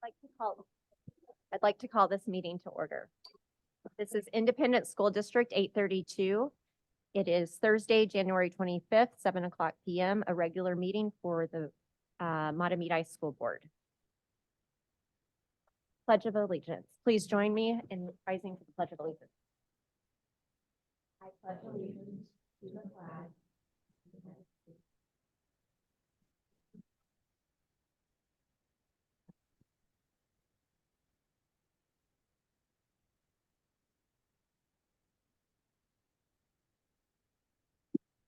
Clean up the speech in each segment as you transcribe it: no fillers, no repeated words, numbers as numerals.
I'd like to call this meeting to order. This is Independent School District 832. It is Thursday, January 25th, 7:00 p.m., a regular meeting for the Matamidi School Board. Pledge of Allegiance. Please join me in rising to the Pledge of Allegiance. I pledge allegiance to the flag of the United States.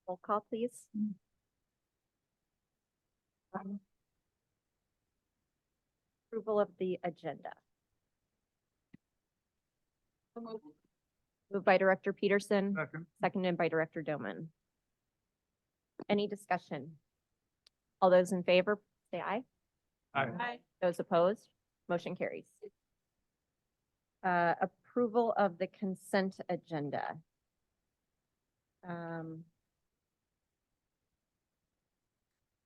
Roll call, please. Approval of the agenda. Moved by Director Peterson, Second. seconded by Director Doman. Any discussion? All those in favor, say aye. Aye. Those opposed, motion carries. Approval of the consent agenda.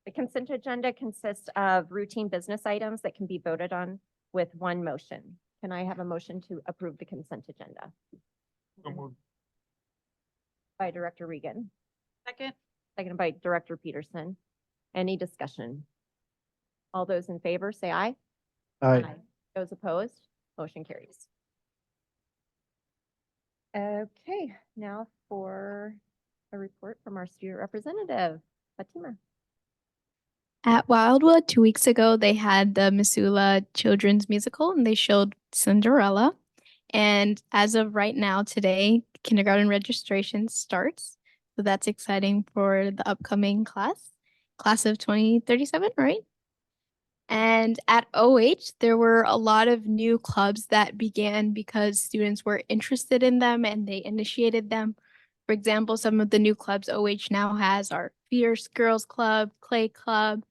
The consent agenda consists of routine business items that can be voted on with one motion. Can I have a motion to approve the consent agenda? So moved. By Director Regan, Second. seconded by Director Peterson. Any discussion? All those in favor, say aye. Those opposed, motion carries. Okay, now for a report from our student representative, Fatima. At Wildwood 2 weeks ago, they had the Missoula Children's Musical and they showed Cinderella. And as of right now, today, kindergarten registration starts. So that's exciting for the upcoming class of 2037, right? And at OH, there were a lot of new clubs that began because students were interested in them and they initiated them. For example, some of the new clubs OH now has are Fierce Girls Club, Clay Club,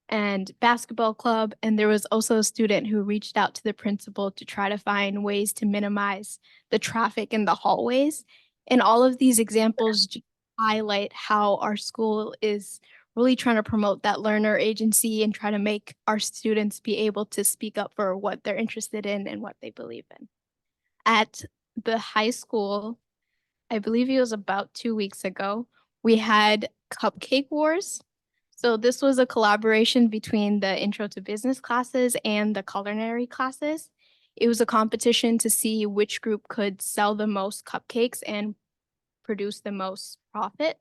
and Basketball Club. And there was also a student who reached out to the principal to try to find ways to minimize the traffic in the hallways. And all of these examples highlight how our school is really trying to promote that learner agency and try to make our students be able to speak up for what they're interested in and what they believe in. At the high school, I believe it was about 2 weeks ago, we had Cupcake Wars. So this was a collaboration between the Intro to Business classes and the culinary classes. It was a competition to see which group could sell the most cupcakes and produce the most profit.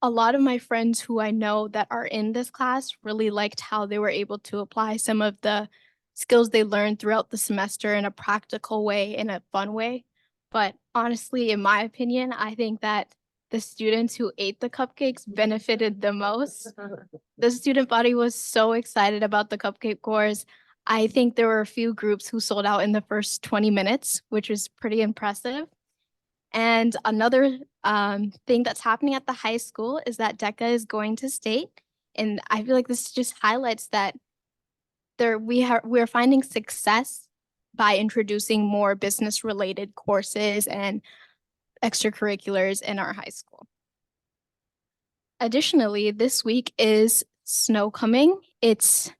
A lot of my friends who I know that are in this class really liked how they were able to apply some of the skills they learned throughout the semester in a practical way, in a fun way. But honestly, in my opinion, I think that the students who ate the cupcakes benefited the most. The student body was so excited about the cupcake course. I think there were a few groups who sold out in the first 20 minutes, which was pretty impressive. And another thing that's happening at the high school is that DECA is going to state. And I feel like this just highlights that we're finding success by introducing more business related courses and extracurriculars in our high school. Additionally, this week is snow coming. It's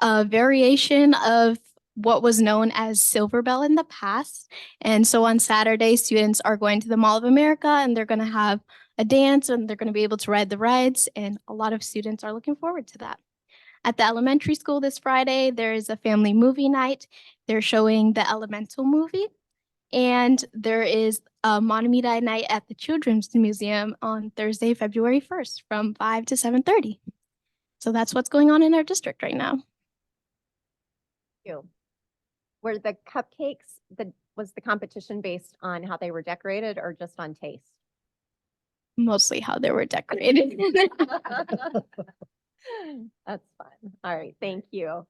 a variation of what was known as Silver Bell in the past. And so on Saturday, students are going to the Mall of America and they're going to have a dance and they're going to be able to ride the rides. And a lot of students are looking forward to that. At the elementary school this Friday, there is a family movie night. They're showing the Elemental movie. And there is a Matamidi night at the Children's Museum on Thursday, February 1st from 5 to 7:30. So that's what's going on in our district right now. You. Were the cupcakes, was the competition based on how they were decorated or just on taste? Mostly how they were decorated. That's fun. All right, thank you.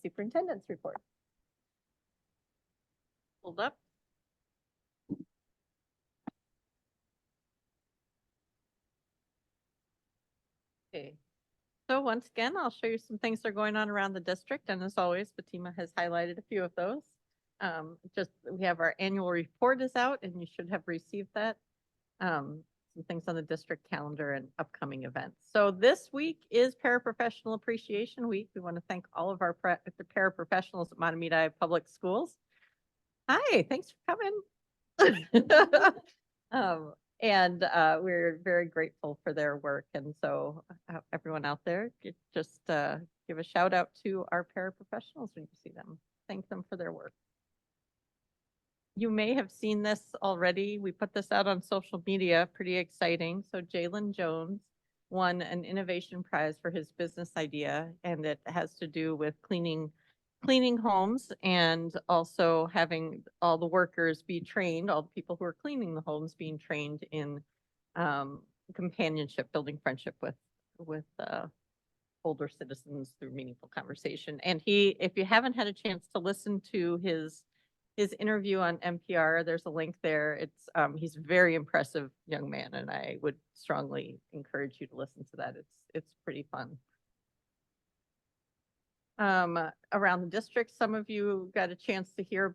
Superintendent's report. Hold up. Okay. So once again, I'll show you some things that are going on around the district. And as always, Fatima has highlighted a few of those. We have our annual report is out and you should have received that. some things on the district calendar and upcoming events. So this week is Paraprofessional Appreciation Week. We want to thank all of our the paraprofessionals at Mahtomedi Public Schools. Hi, thanks for coming. We're very grateful for their work. And so everyone out there, just give a shout out to our paraprofessionals when you see them. Thank them for their work. You may have seen this already. We put this out on social media, pretty exciting. So Jalen Jones won an innovation prize for his business idea, and it has to do with cleaning homes and also having all the workers be trained, all the people who are cleaning the homes being trained in companionship, building friendship with older citizens through meaningful conversation. And if you haven't had a chance to listen to his interview on NPR, there's a link there. He's a very impressive young man, and I would strongly encourage you to listen to that. It's pretty fun. Around the district, some of you got a chance to hear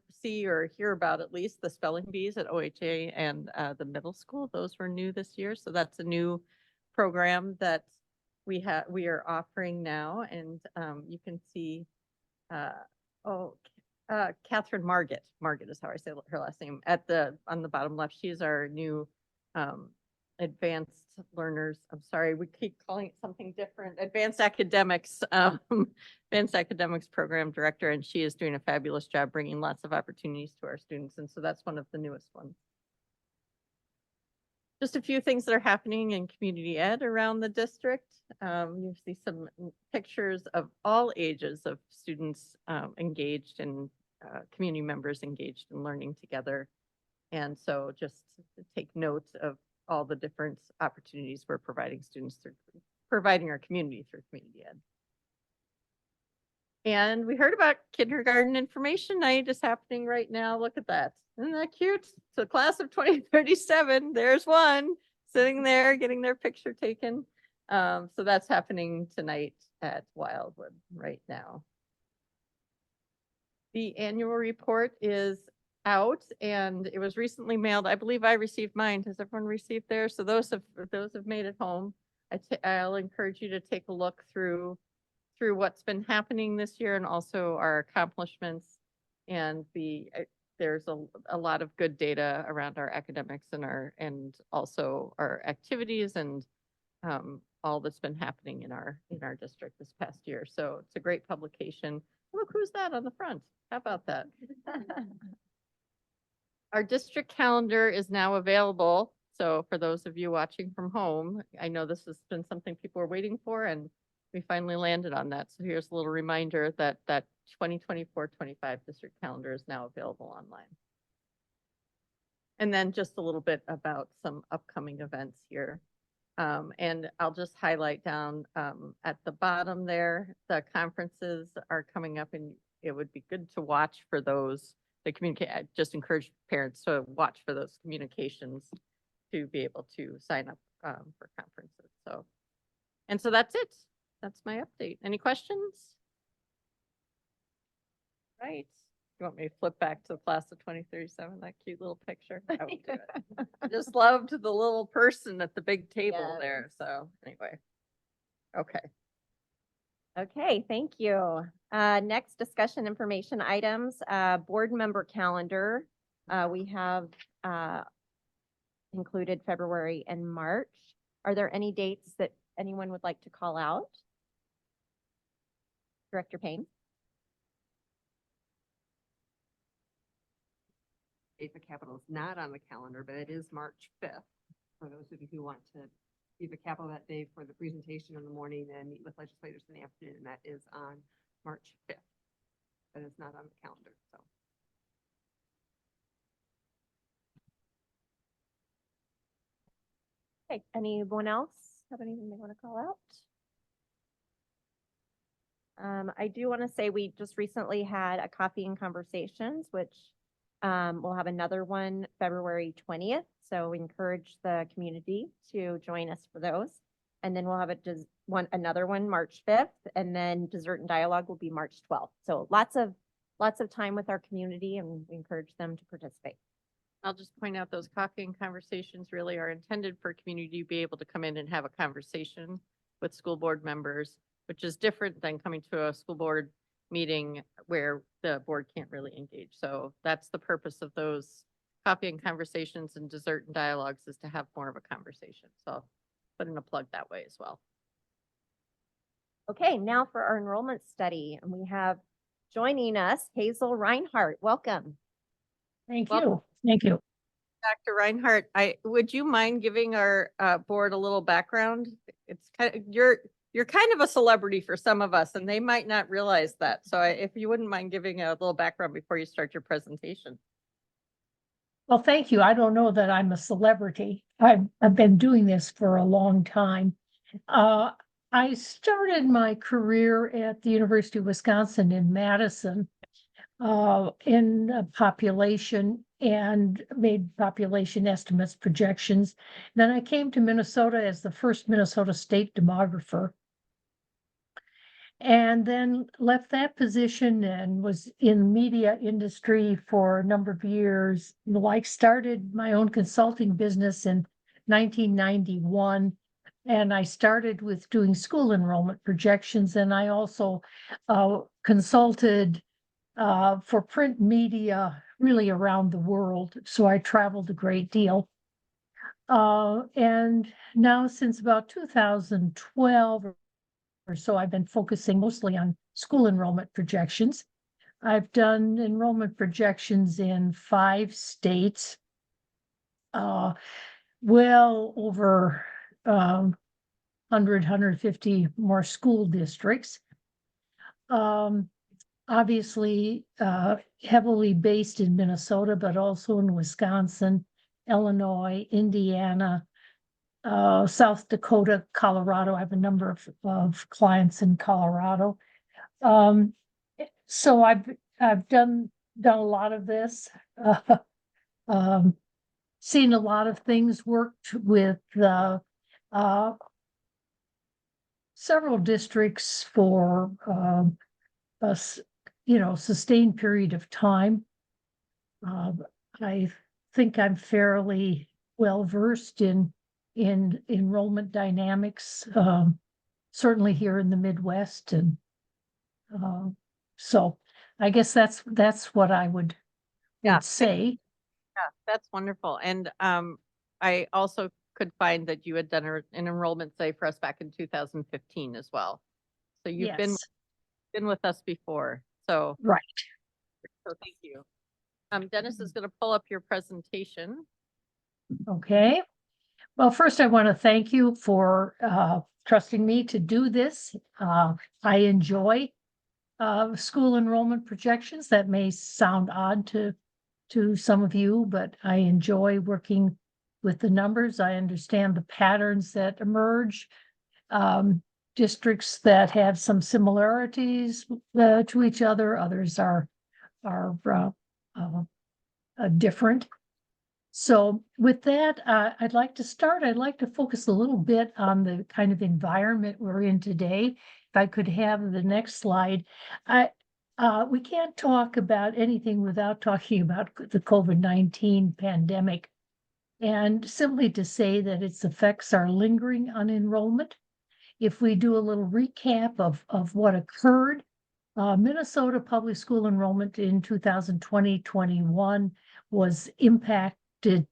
about at least the spelling bees at OHA and the middle school. Those were new this year, so that's a new program that we are offering now, and you can see. Catherine Margit is how I say her last name, on the bottom left. She's our new advanced learners. I'm sorry, we keep calling it something different. Advanced academics program director, and she is doing a fabulous job bringing lots of opportunities to our students. And so that's one of the newest ones. Just a few things that are happening in community ed around the district. You see some pictures of all ages of students engaged and community members engaged in learning together. And so just to take note of all the different opportunities we're providing students through providing our community through community ed. And we heard about kindergarten information night is happening right now. Look at that. Isn't that cute? So class of 2037, there's one sitting there getting their picture taken. So that's happening tonight at Wildwood right now. The annual report is out and it was recently mailed. I believe I received mine. Has everyone received theirs? So those have made it home. I'll encourage you to take a look through what's been happening this year and also our accomplishments, and there's a lot of good data around our academics and also our activities and all that's been happening in our district this past year. So it's a great publication. Look who's that on the front. How about that? Our district calendar is now available. So for those of you watching from home, I know this has been something people are waiting for, and we finally landed on that. So here's a little reminder that 2024-25 district calendar is now available online. And then just a little bit about some upcoming events here. And I'll just highlight down at the bottom there, the conferences are coming up, and it would be good to watch for those. I just encourage parents to watch for those communications to be able to sign up for conferences. So that's it. That's my update. Any questions? Right. You want me to flip back to the class of 2037, that cute little picture? I will do it. I just loved the little person at the big table there. So anyway, okay. Okay, thank you. Next discussion information items, board member calendar. We have included February and March. Are there any dates that anyone would like to call out? Director Payne. The Capitol is not on the calendar, but it is March 5th. For those of you who want to be the Capitol that day for the presentation in the morning and meet with legislators in the afternoon, and that is on March 5th. But it's not on the calendar, so. Okay, anyone else have anything they want to call out? I do want to say we just recently had a coffee and conversations, which we'll have another one February 20th. So we encourage the community to join us for those. And then we'll have another one March 5th, and then dessert and dialogue will be March 12th. So lots of time with our community, and we encourage them to participate. I'll just point out those coffee and conversations really are intended for community to be able to come in and have a conversation with school board members, which is different than coming to a school board meeting where the board can't really engage. So that's the purpose of those coffee and conversations and dessert and dialogues, is to have more of a conversation. So put in a plug that way as well. Okay, now for our enrollment study, and we have joining us Hazel Reinhardt. Welcome. Thank Welcome. you. Thank you. Dr. Reinhardt, would you mind giving our board a little background? It's kind of, you're kind of a celebrity for some of us, and they might not realize that. So if you wouldn't mind giving a little background before you start your presentation. Well, thank you. I don't know that I'm a celebrity. I've been doing this for a long time. I started my career at the University of Wisconsin in Madison in population, and made population estimates, projections. Then I came to Minnesota as the first Minnesota state demographer. And then left that position and was in media industry for a number of years. Like, started my own consulting business in 1991. And I started with doing school enrollment projections. And I also consulted for print media really around the world. So I traveled a great deal. And now, since about 2012 or so, I've been focusing mostly on school enrollment projections. I've done enrollment projections in 5 states, well over 100, 150 more school districts. Obviously, heavily based in Minnesota, but also in Wisconsin, Illinois, Indiana, South Dakota, Colorado. I have a number of clients in Colorado. So I've done a lot of this, seen a lot of things, worked with several districts for a sustained period of time. I think I'm fairly well versed in enrollment dynamics, certainly here in the Midwest. And so I guess that's what I would say. Yeah, that's wonderful. And I also could find that you had done an enrollment study for us back in 2015 as well. So you've been with us before. So Right. So thank you. Dennis is going to pull up your presentation. Okay. Well, first I want to thank you for trusting me to do this. I enjoy school enrollment projections. That may sound odd to some of you, but I enjoy working with the numbers. I understand the patterns that emerge. Districts that have some similarities to each other, others are different. So with that, I'd like to focus a little bit on the kind of environment we're in today. If I could have the next slide. We can't talk about anything without talking about the COVID-19 pandemic, and simply to say that its effects are lingering on enrollment. If we do a little recap of what occurred, Minnesota public school enrollment in 2020-21 was impacted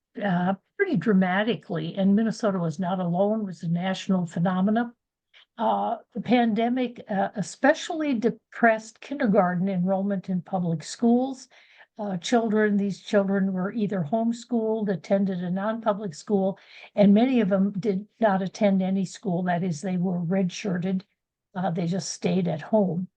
pretty dramatically, and Minnesota was not alone, it was a national phenomenon. The pandemic especially depressed kindergarten enrollment in public schools. These children were either homeschooled, attended a non-public school, and many of them did not attend any school. That is, they were redshirted. They just stayed at home.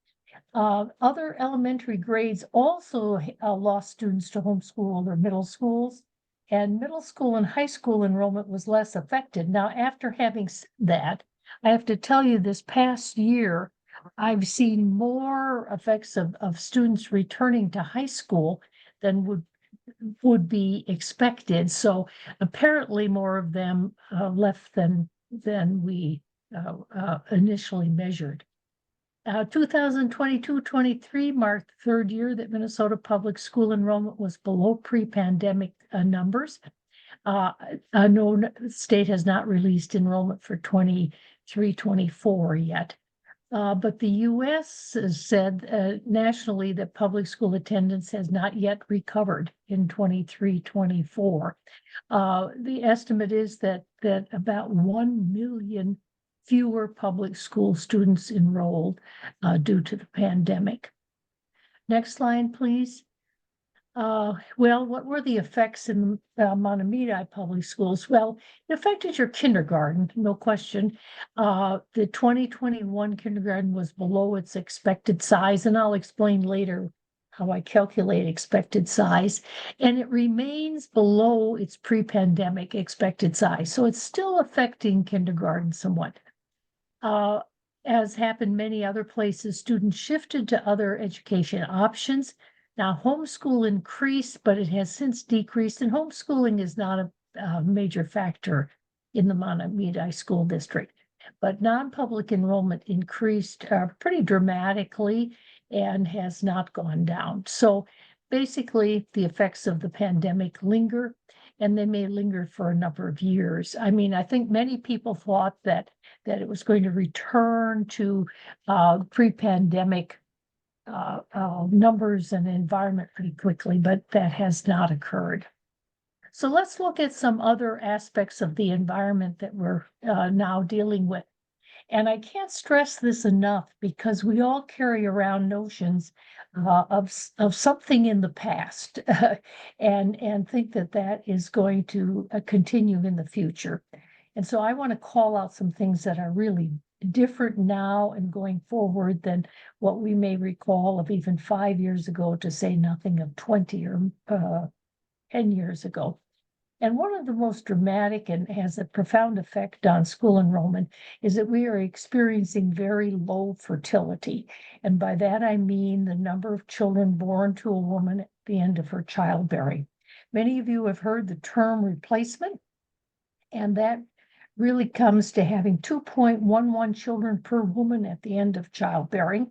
Other elementary grades also lost students to homeschool or middle schools, and middle school and high school enrollment was less affected. Now, after having said that, I have to tell you, this past year, I've seen more effects of students returning to high school than would be expected. So apparently more of them left than we initially measured. 2022-23 marked the third year that Minnesota public school enrollment was below pre-pandemic numbers. No state has not released enrollment for 23-24 yet. But the US has said nationally that public school attendance has not yet recovered in 23-24. The estimate is that about 1 million fewer public school students enrolled due to the pandemic. Next slide, please. Well, what were the effects in Mahtomedi public schools? Well, it affected your kindergarten, no question. The 2021 kindergarten was below its expected size, and I'll explain later how I calculate expected size. And it remains below its pre-pandemic expected size. So it's still affecting kindergarten somewhat. As happened many other places, students shifted to other education options. Now, homeschool increased, but it has since decreased, and homeschooling is not a major factor in the Mahtomedi School District. But non-public enrollment increased pretty dramatically and has not gone down. So basically, the effects of the pandemic linger, and they may linger for a number of years. I mean, I think many people thought that it was going to return to pre-pandemic numbers and environment pretty quickly, but that has not occurred. So let's look at some other aspects of the environment that we're now dealing with. And I can't stress this enough because we all carry around notions of something in the past and think that is going to continue in the future. And so I want to call out some things that are really different now and going forward than what we may recall of even 5 years ago, to say nothing of 20 or 10 years ago. And one of the most dramatic and has a profound effect on school enrollment is that we are experiencing very low fertility. And by that, I mean the number of children born to a woman at the end of her childbearing. Many of you have heard the term replacement, and that really comes to having 2.11 children per woman at the end of childbearing.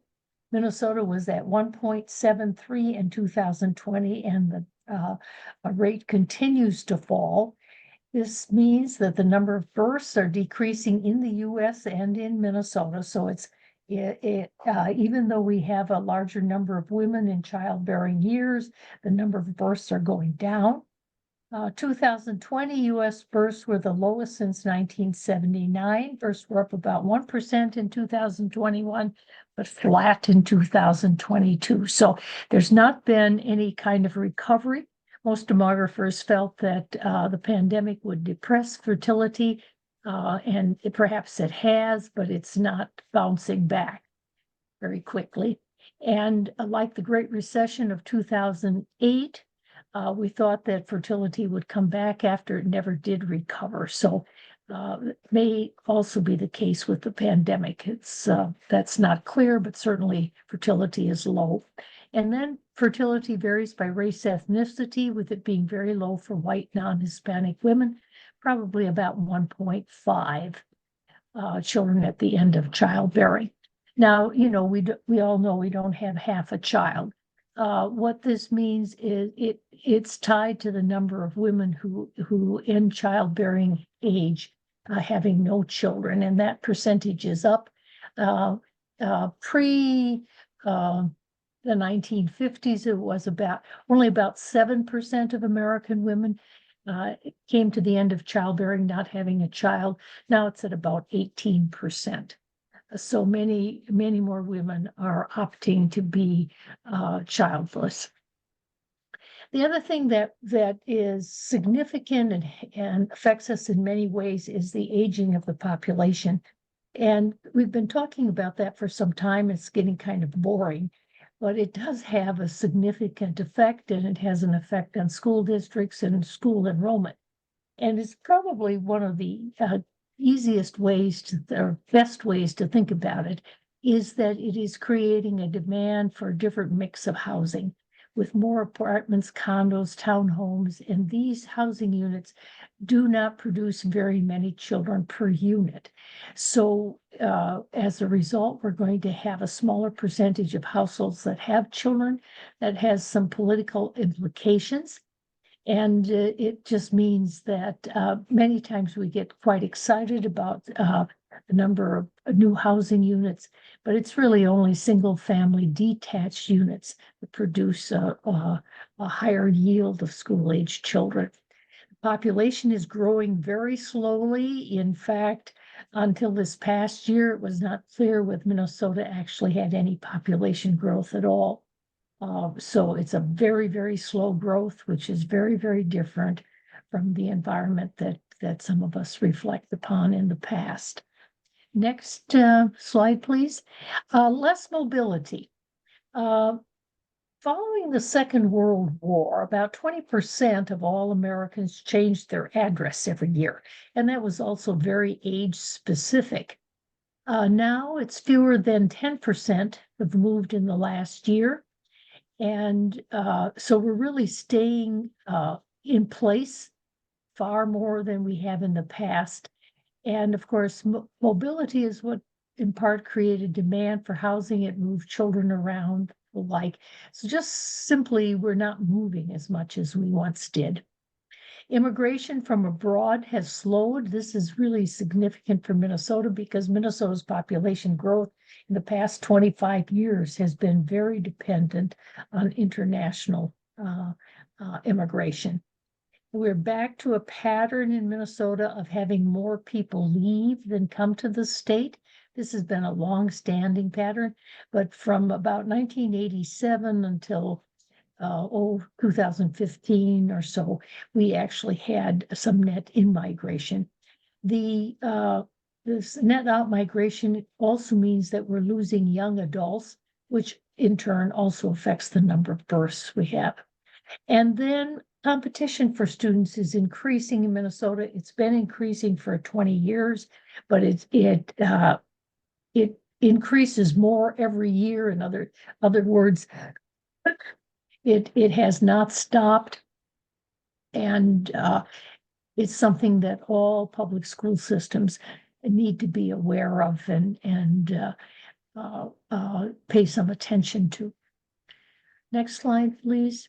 Minnesota was at 1.73 in 2020, and the rate continues to fall. This means that the number of births are decreasing in the US and in Minnesota. So even though we have a larger number of women in childbearing years, the number of births are going down. 2020 US births were the lowest since 1979. Births were up about 1% in 2021, but flat in 2022. So there's not been any kind of recovery. Most demographers felt that the pandemic would depress fertility, and perhaps it has, but it's not bouncing back very quickly. And like the Great Recession of 2008, we thought that fertility would come back after it never did recover. So it may also be the case with the pandemic. That's not clear, but certainly fertility is low. And then fertility varies by race, ethnicity, with it being very low for white non-Hispanic women, probably about 1.5 children at the end of childbearing. Now, we all know we don't have half a child. What this means is it's tied to the number of women who in childbearing age having no children, and that percentage is up. Pre the 1950s, it was only about 7% of American women came to the end of childbearing not having a child. Now it's at about 18%. So many more women are opting to be childless. The other thing that is significant and affects us in many ways is the aging of the population. And we've been talking about that for some time. It's getting kind of boring, but it does have a significant effect, and it has an effect on school districts and school enrollment. And it's probably one of the easiest ways or best ways to think about it is that it is creating a demand for a different mix of housing. with more apartments, condos, townhomes, and these housing units do not produce very many children per unit. So as a result, we're going to have a smaller percentage of households that have children. That has some political implications. And it just means that many times we get quite excited about the number of new housing units, but it's really only single-family detached units that produce a higher yield of school-age children. The population is growing very slowly. In fact, until this past year, it was not clear whether Minnesota actually had any population growth at all. So it's a very, very slow growth, which is very, very different from the environment that some of us reflect upon in the past. Next slide, please. Less mobility. Following the Second World War, about 20% of all Americans changed their address every year, and that was also very age specific. Now it's fewer than 10% have moved in the last year. And so we're really staying in place far more than we have in the past. And of course, mobility is what in part created demand for housing. It moved children around alike. So just simply, we're not moving as much as we once did. Immigration from abroad has slowed. This is really significant for Minnesota because Minnesota's population growth in the past 25 years has been very dependent on international immigration. We're back to a pattern in Minnesota of having more people leave than come to the state. This has been a long-standing pattern, but from about 1987 until 2015 or so, we actually had some net in-migration. This net out migration also means that we're losing young adults, which in turn also affects the number of births we have. And then competition for students is increasing in Minnesota. It's been increasing for 20 years, but it increases more every year. In other words, it has not stopped, and it's something that all public school systems need to be aware of and pay some attention to. Next slide, please.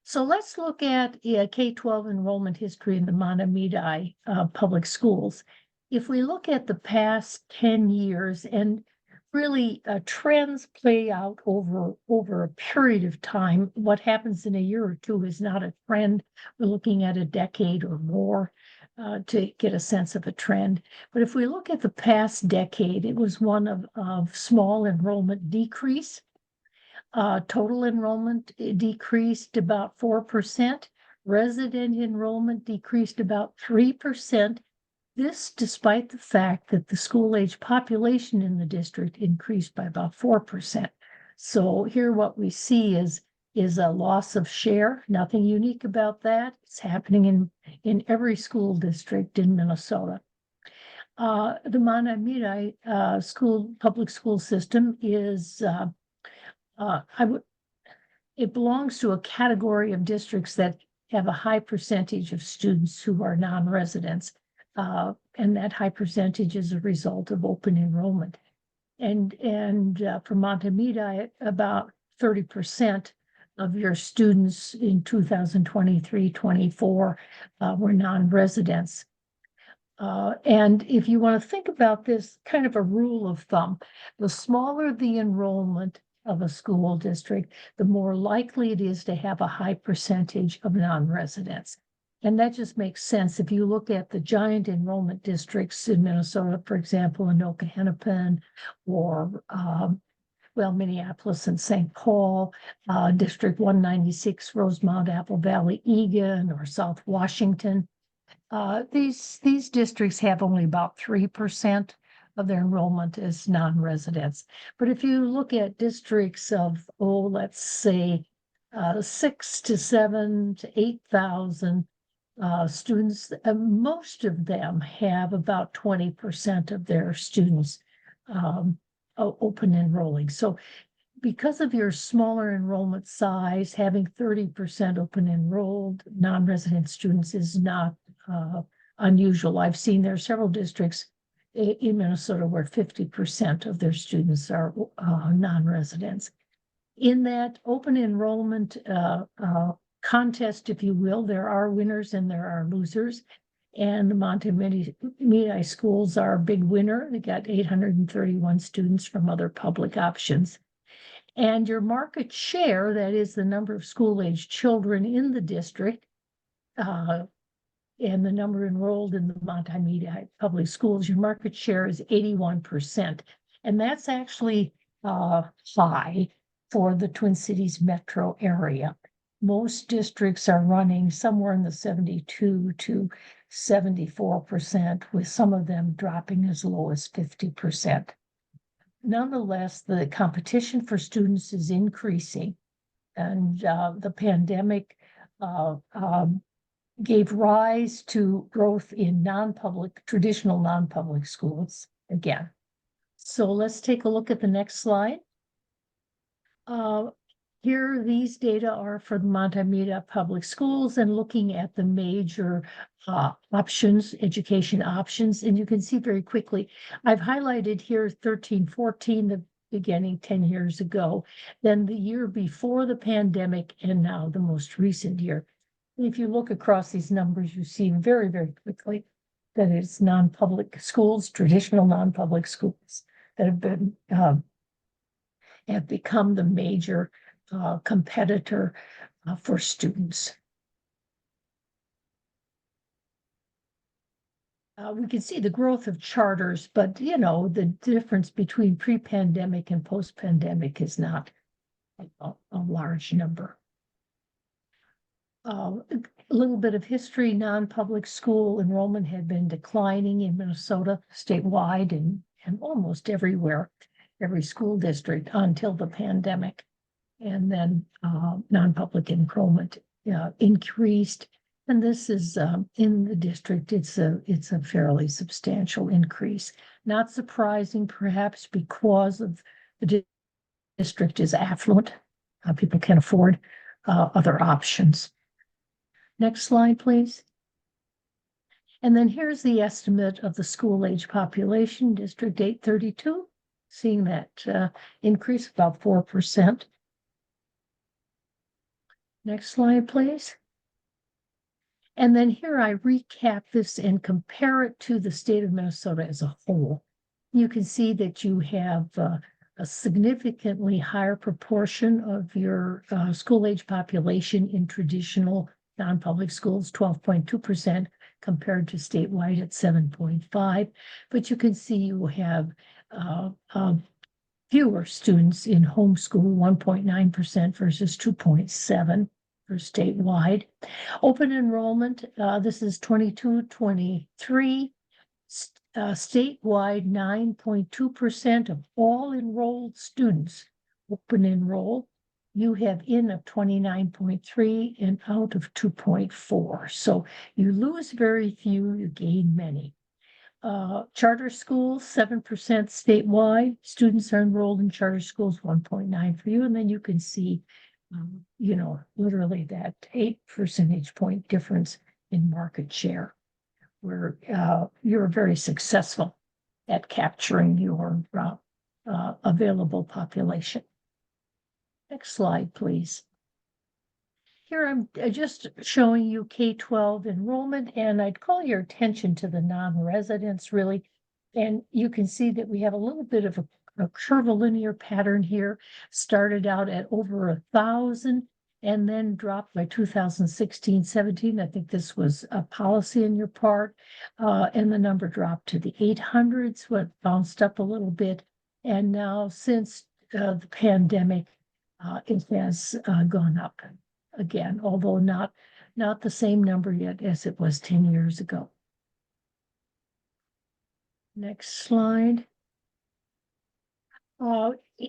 So let's look at K-12 enrollment history in the Mahtomedi public schools. If we look at the past 10 years, and really trends play out over a period of time. What happens in a year or two is not a trend. We're looking at a decade or more to get a sense of a trend. But if we look at the past decade, it was one of small enrollment decrease. Total enrollment decreased about 4%. Resident enrollment decreased about 3%. This despite the fact that the school-age population in the district increased by about 4%. So here what we see is a loss of share. Nothing unique about that. It's happening in every school district in Minnesota. The Mahtomedi public school system is it belongs to a category of districts that have a high percentage of students who are non-residents. And that high percentage is a result of open enrollment. And for Mahtomedi, about 30% of your students in 2023-24 were non-residents. And if you want to think about this kind of a rule of thumb, the smaller the enrollment of a school district, the more likely it is to have a high percentage of non-residents. And that just makes sense. If you look at the giant enrollment districts in Minnesota, for example, Anoka Hennepin, or Minneapolis and St. Paul, District 196, Rosemount, Apple Valley, Eagan, or South Washington, these districts have only about 3% of their enrollment as non-residents. But if you look at districts of, let's say, 6,000 to 7,000 to 8,000 students, most of them have about 20% of their students open enrolling. So because of your smaller enrollment size, having 30% open enrolled non-resident students is not unusual. I've seen there are several districts in Minnesota where 50% of their students are non-residents. In that open enrollment contest, if you will, there are winners and there are losers. And the Montemedi schools are a big winner. They got 831 students from other public options. And your market share, that is the number of school-age children in the district, and the number enrolled in the Montemedi public schools, your market share is 81%. And that's actually high for the Twin Cities metro area. Most districts are running somewhere in the 72 to 74%, with some of them dropping as low as 50%. Nonetheless, the competition for students is increasing, and the pandemic gave rise to growth in traditional non-public schools again. So let's take a look at the next slide. Here, these data are for the Montemedi public schools and looking at the major options, education options. And you can see very quickly, I've highlighted here 13-14, the beginning 10 years ago, then the year before the pandemic, and now the most recent year. And if you look across these numbers, you see very, very quickly that it's non-public schools, traditional non-public schools that have become the major competitor for students. We can see the growth of charters, but the difference between pre-pandemic and post-pandemic is not a large number. A little bit of history, non-public school enrollment had been declining in Minnesota statewide and almost everywhere, every school district until the pandemic. And then non-public enrollment increased. And this is in the district, it's a fairly substantial increase. Not surprising, perhaps, because of the district is affluent. People can afford other options. Next slide, please. And then here's the estimate of the school age population, District 832, seeing that increase about 4%. Next slide, please. And then here I recap this and compare it to the state of Minnesota as a whole. You can see that you have a significantly higher proportion of your school age population in traditional non-public schools, 12.2% compared to statewide at 7.5%. But you can see you have fewer students in homeschool, 1.9% versus 2.7% for statewide. Open enrollment, this is 22-23. Statewide, 9.2% of all enrolled students open enroll. You have in of 29.3 and out of 2.4. So you lose very few, you gain many. Charter schools, 7% statewide. Students are enrolled in charter schools, 1.9 for you. And then you can see, literally that 8 percentage point difference in market share, where you're very successful at capturing your available population. Next slide, please. Here I'm just showing you K-12 enrollment, and I'd call your attention to the non-residents really. And you can see that we have a little bit of a curvilinear pattern here. Started out at over 1,000 and then dropped by 2016-17. I think this was a policy on your part. And the number dropped to the 800s, what bounced up a little bit. And now since the pandemic, it has gone up again, although not the same number yet as it was 10 years ago. Next slide.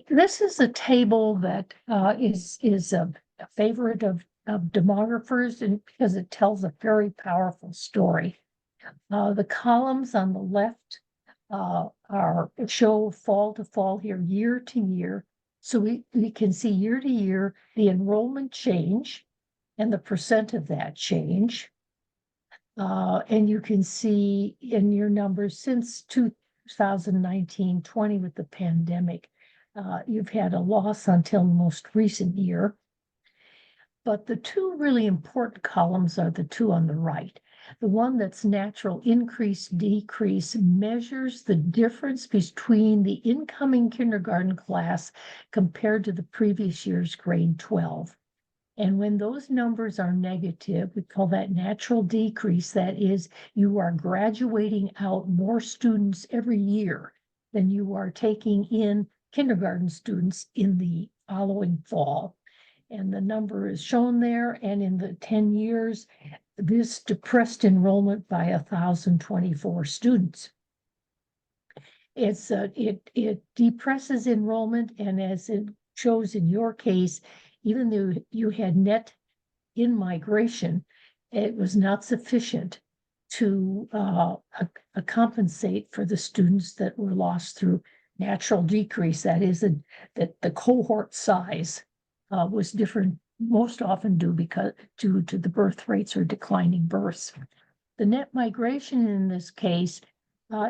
This is a table that is a favorite of demographers, and because it tells a very powerful story. The columns on the left show fall to fall here, year to year, So we can see year to year the enrollment change and the percent of that change. And you can see in your numbers since 2019-20 with the pandemic, you've had a loss until the most recent year. But the two really important columns are the two on the right. The one that's natural increase, decrease measures the difference between the incoming kindergarten class compared to the previous year's grade 12. And when those numbers are negative, we call that natural decrease. That is, you are graduating out more students every year than you are taking in kindergarten students in the following fall. And the number is shown there. And in the 10 years, this depressed enrollment by 1,024 students. It depresses enrollment, and as it shows in your case, even though you had net in-migration, it was not sufficient to compensate for the students that were lost through natural decrease. That is, that the cohort size was different, most often due to the birth rates or declining births. The net migration in this case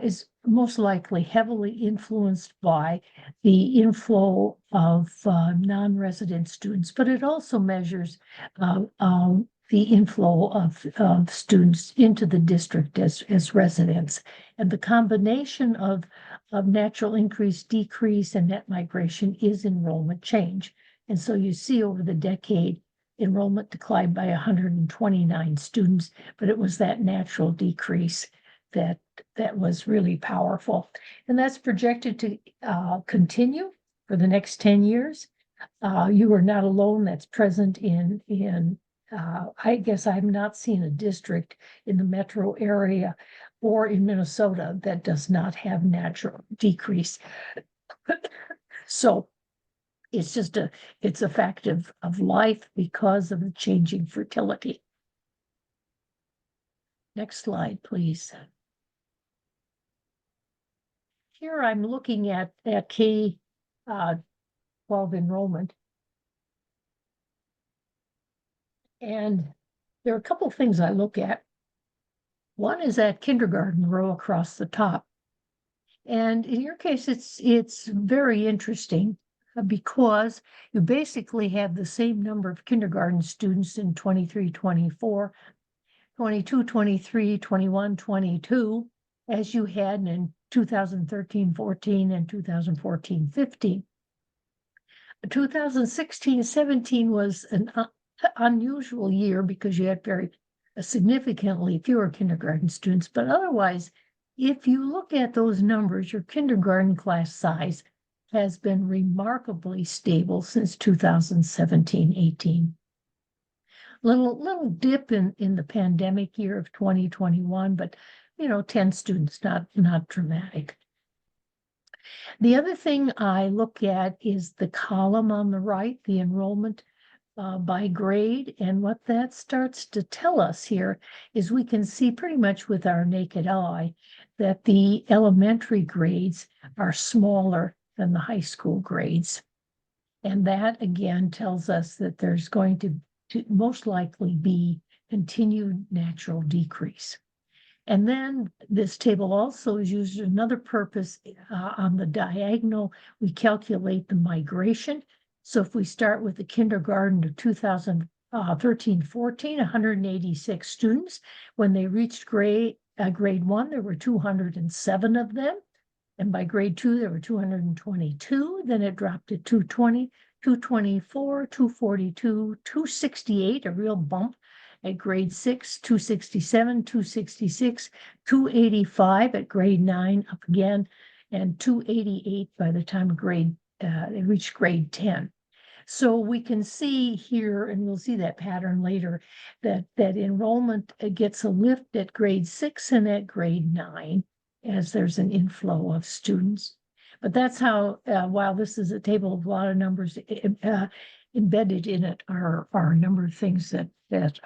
is most likely heavily influenced by the inflow of non-resident students, but it also measures the inflow of students into the district as residents. And the combination of natural increase, decrease, and net migration is enrollment change. And so you see over the decade, enrollment declined by 129 students, but it was that natural decrease that was really powerful. And that's projected to continue for the next 10 years. You are not alone. That's present in I guess I've not seen a district in the metro area or in Minnesota that does not have natural decrease. So it's just it's a fact of life because of the changing fertility. Next slide, please. Here I'm looking at K-12 enrollment. And there are a couple of things I look at. One is that kindergarten row across the top. And in your case, it's very interesting because you basically have the same number of kindergarten students in 23, 24, 22, 23, 21, 22, as you had in 2013, 14, and 2014, 15. 2016, 17 was an unusual year because you had very significantly fewer kindergarten students. But otherwise, if you look at those numbers, your kindergarten class size has been remarkably stable since 2017, 18. Little dip in the pandemic year of 2021, but 10 students, not dramatic. The other thing I look at is the column on the right, the enrollment by grade. And what that starts to tell us here is we can see pretty much with our naked eye that the elementary grades are smaller than the high school grades. And that again tells us that there's going to most likely be continued natural decrease. And then this table also is used for another purpose. On the diagonal, we calculate the migration. So if we start with the kindergarten of 2013-14, 186 students. When they reached grade 1, there were 207 of them. And by grade 2, there were 222. Then it dropped to 220, 224, 242, 268, a real bump. At grade 6, 267, 266, 285 at grade 9, up again, and 288 by the time they reached grade 10. So we can see here, and we'll see that pattern later, that enrollment gets a lift at grade 6 and at grade 9 as there's an inflow of students. But that's how, while this is a table of a lot of numbers, embedded in it are a number of things that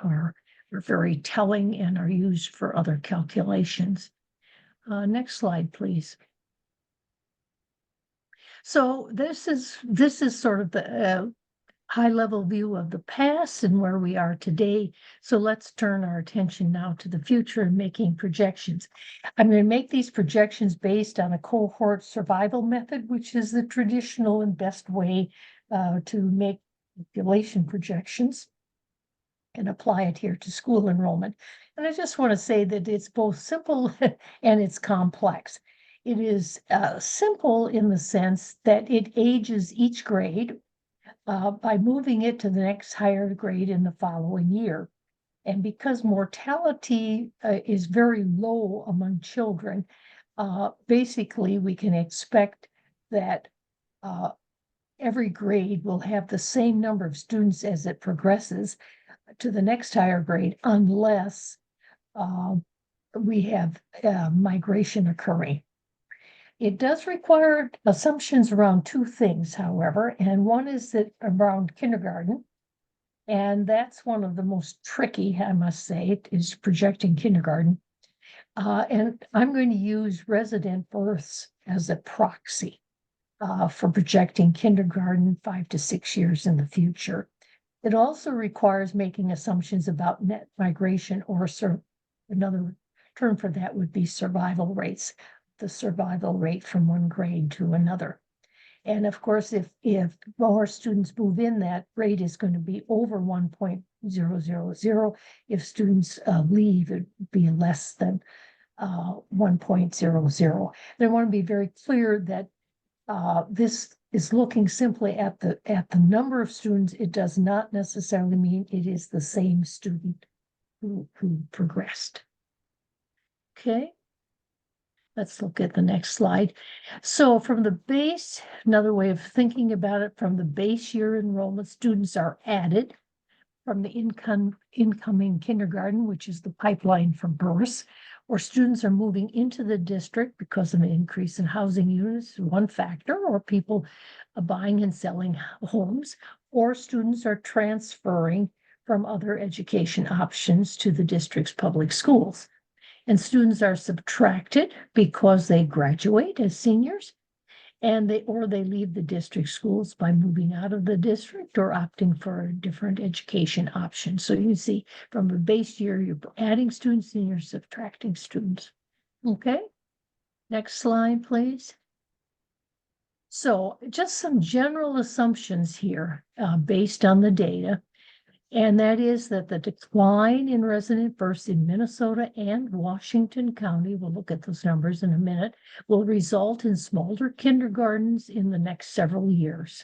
are very telling and are used for other calculations. Next slide, please. So this is sort of the high-level view of the past and where we are today. So let's turn our attention now to the future and making projections. I'm going to make these projections based on a cohort survival method, which is the traditional and best way to make population projections and apply it here to school enrollment. And I just want to say that it's both simple and it's complex. It is simple in the sense that it ages each grade by moving it to the next higher grade in the following year. And because mortality is very low among children, basically we can expect that every grade will have the same number of students as it progresses to the next higher grade, unless we have migration occurring. It does require assumptions around two things, however, and one is that around kindergarten, and that's one of the most tricky, I must say, is projecting kindergarten. And I'm going to use resident births as a proxy for projecting kindergarten 5 to 6 years in the future. It also requires making assumptions about net migration, or another term for that would be survival rates, the survival rate from one grade to another. And of course, if more students move in, that rate is going to be over 1.000. If students leave, it would be less than 1.00. And I want to be very clear that this is looking simply at the number of students. It does not necessarily mean it is the same student who progressed. Okay. Let's look at the next slide. So from the base, another way of thinking about it, from the base year enrollment, students are added from the incoming kindergarten, which is the pipeline from births, or students are moving into the district because of an increase in housing units, one factor, or people buying and selling homes, or students are transferring from other education options to the district's public schools. And students are subtracted because they graduate as seniors, and they leave the district schools by moving out of the district or opting for a different education option. So you see from the base year, you're adding students and you're subtracting students. Okay, next slide, please. So just some general assumptions here based on the data. And that is that the decline in resident births in Minnesota and Washington County, we'll look at those numbers in a minute, will result in smaller kindergartens in the next several years.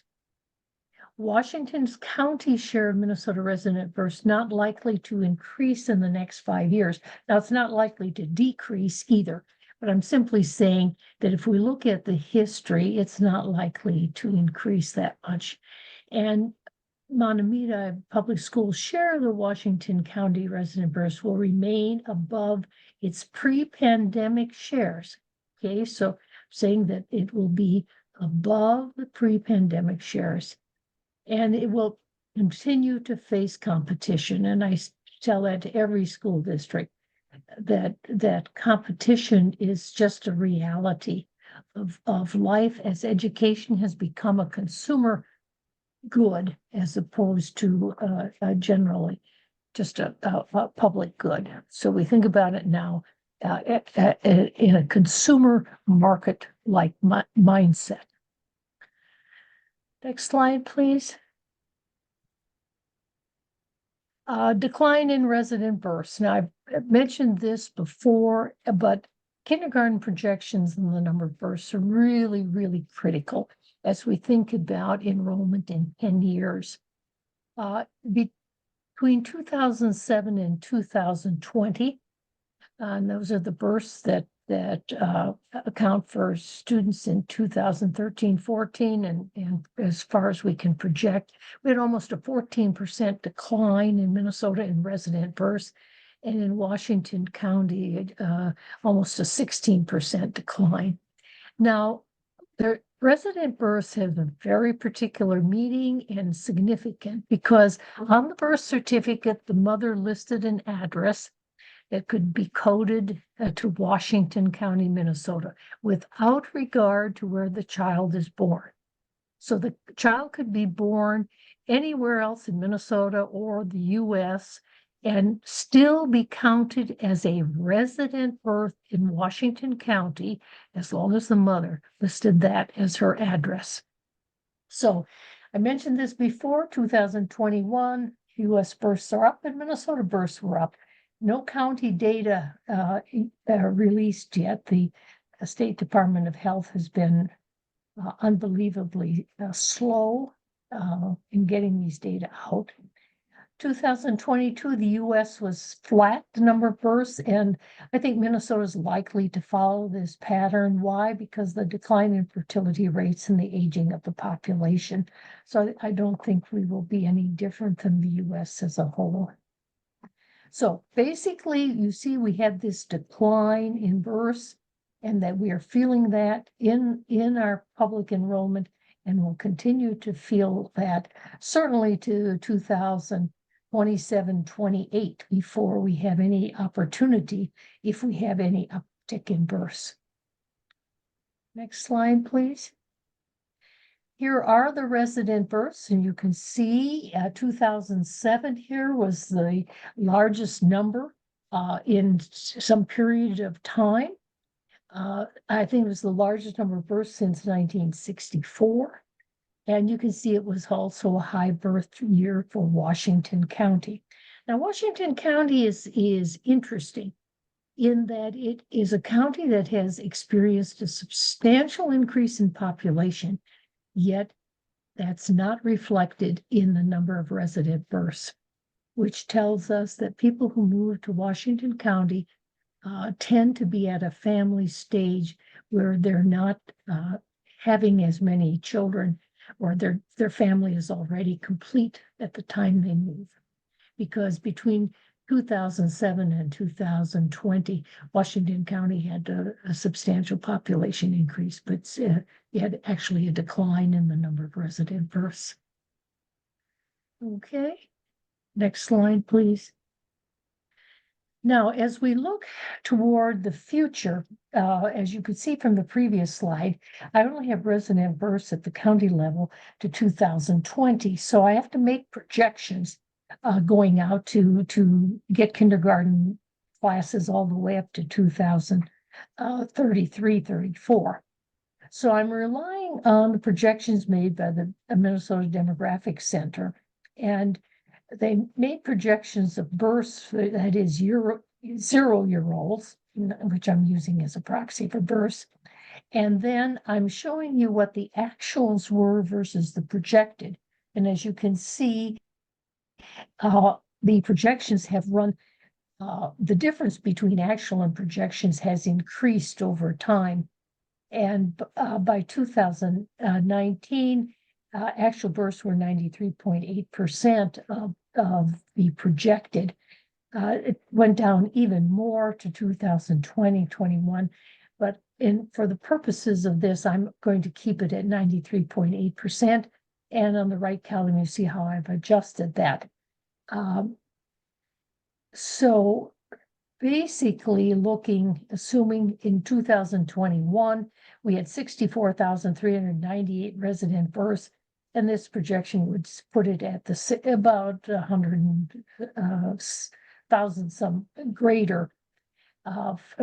Washington's county share of Minnesota resident births not likely to increase in the next 5 years. Now, it's not likely to decrease either, but I'm simply saying that if we look at the history, it's not likely to increase that much. And Montemita Public Schools' share of the Washington County resident births will remain above its pre-pandemic shares. Okay, so saying that it will be above the pre-pandemic shares, and it will continue to face competition. And I tell that to every school district, that competition is just a reality of life as education has become a consumer good as opposed to generally just a public good. So we think about it now in a consumer market like mindset. Next slide, please. Decline in resident births. Now, I've mentioned this before, but kindergarten projections and the number of births are really, really critical as we think about enrollment in 10 years. Between 2007 and 2020, and those are the births that account for students in 2013-14, and as far as we can project, we had almost a 14% decline in Minnesota in resident births, and in Washington County, almost a 16% decline. Now, the resident births have a very particular meaning and significant because on the birth certificate, the mother listed an address that could be coded to Washington County, Minnesota, without regard to where the child is born. So the child could be born anywhere else in Minnesota or the US and still be counted as a resident birth in Washington County, as long as the mother listed that as her address. So I mentioned this before, 2021, US births are up and Minnesota births were up. No county data released yet. The State Department of Health has been unbelievably slow in getting these data out. 2022, the US was flat, the number of births, and I think Minnesota is likely to follow this pattern. Why? Because the decline in fertility rates and the aging of the population. So I don't think we will be any different than the US as a whole. So basically, you see, we had this decline in births, and that we are feeling that in our public enrollment, and will continue to feel that certainly to 2027, 28 before we have any opportunity, if we have any uptick in births. Next slide, please. Here are the resident births, and you can see 2007 here was the largest number in some period of time. I think it was the largest number of births since 1964. And you can see it was also a high birth year for Washington County. Now, Washington County is interesting in that it is a county that has experienced a substantial increase in population, yet that's not reflected in the number of resident births, which tells us that people who move to Washington County tend to be at a family stage where they're not having as many children, or their family is already complete at the time they move. Because between 2007 and 2020, Washington County had a substantial population increase, but you had actually a decline in the number of resident births. Okay, next slide, please. Now, as we look toward the future, as you could see from the previous slide, I only have resident births at the county level to 2020. So I have to make projections going out to get kindergarten classes all the way up to 2033, 34. So I'm relying on the projections made by the Minnesota Demographic Center, and they made projections of births, that is 0-year-olds, which I'm using as a proxy for births. And then I'm showing you what the actuals were versus the projected. And as you can see, the projections have run, the difference between actual and projections has increased over time. And by 2019, actual births were 93.8% of the projected. It went down even more to 2020, 21, but for the purposes of this, I'm going to keep it at 93.8%. And on the right column, you see how I've adjusted that. So basically assuming in 2021, we had 64,398 resident births, and this projection would put it at about 100,000 some greater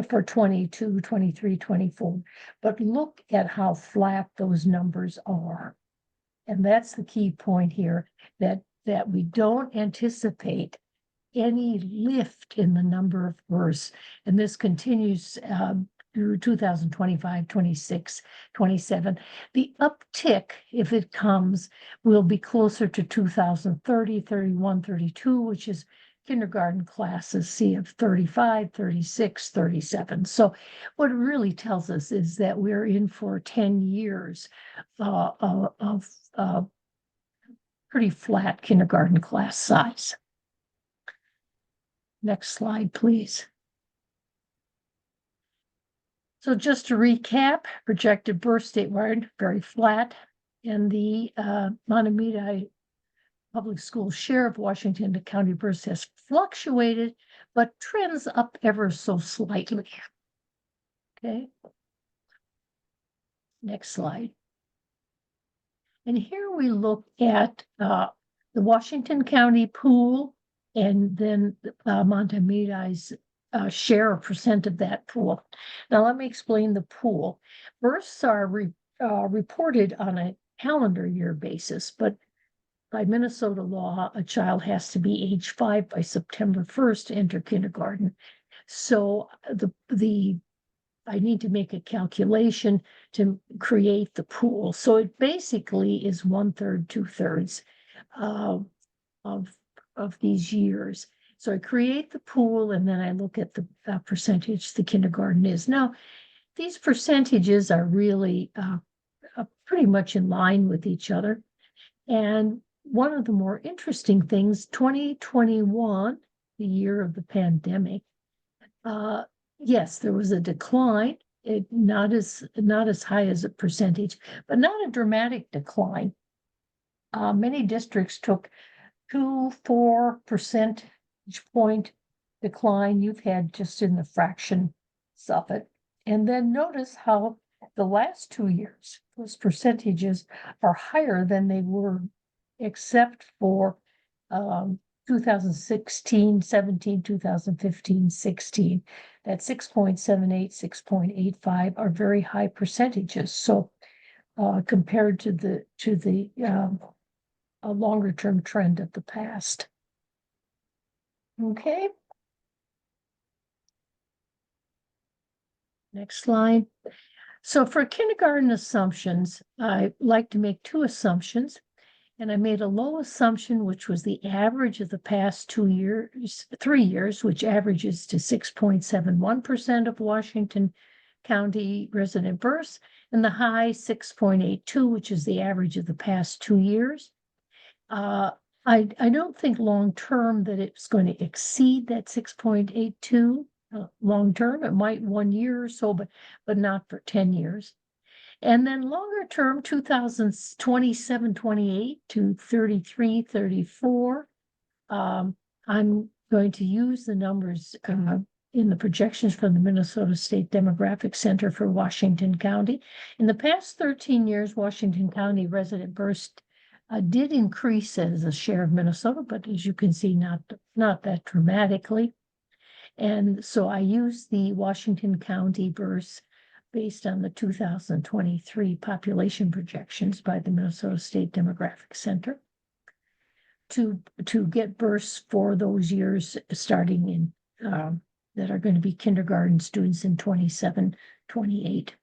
for 22, 23, 24. But look at how flat those numbers are. And that's the key point here, that we don't anticipate any lift in the number of births. And this continues through 2025, 26, 27. The uptick, if it comes, will be closer to 2030, 31, 32, which is kindergarten classes of 35, 36, 37. So what it really tells us is that we're in for 10 years of pretty flat kindergarten class size. Next slide, please. So just to recap, projected birth statewide, very flat, and the Mahtomedi Public Schools share of Washington County births has fluctuated, but trends up ever so slightly. Okay. Next slide. And here we look at the Washington County pool and then Montemedi's share or percent of that pool. Now, let me explain the pool. Births are reported on a calendar year basis, but by Minnesota law, a child has to be age 5 by September 1st to enter kindergarten. So I need to make a calculation to create the pool. So it basically is 1/3, 2/3 of these years. So I create the pool and then I look at the percentage the kindergarten is. Now, these percentages are really pretty much in line with each other. And one of the more interesting things, 2021, the year of the pandemic, yes, there was a decline, not as high as a percentage, but not a dramatic decline. Many districts took 2-4 percentage point decline. You've had just in the fraction of it. And then notice how the last 2 years, those percentages are higher than they were, except for 2016, 17, 2015, 16. That 6.78, 6.85 are very high percentages. So compared to the a longer term trend of the past. Okay. Next slide. So for kindergarten assumptions, I like to make 2 assumptions. And I made a low assumption, which was the average of the past 3 years, which averages to 6.71% of Washington County resident births, and the high 6.82, which is the average of the past 2 years. I don't think long-term that it's going to exceed that 6.82 long-term. It might 1 year or so, but not for 10 years. And then longer term, 2027, 28 to 33, 34. I'm going to use the numbers in the projections from the Minnesota State Demographic Center for Washington County. In the past 13 years, Washington County resident births did increase as a share of Minnesota, but as you can see, not that dramatically. And so I use the Washington County births based on the 2023 population projections by the Minnesota State Demographic Center to get births for those years starting in that are going to be kindergarten students in 27, 28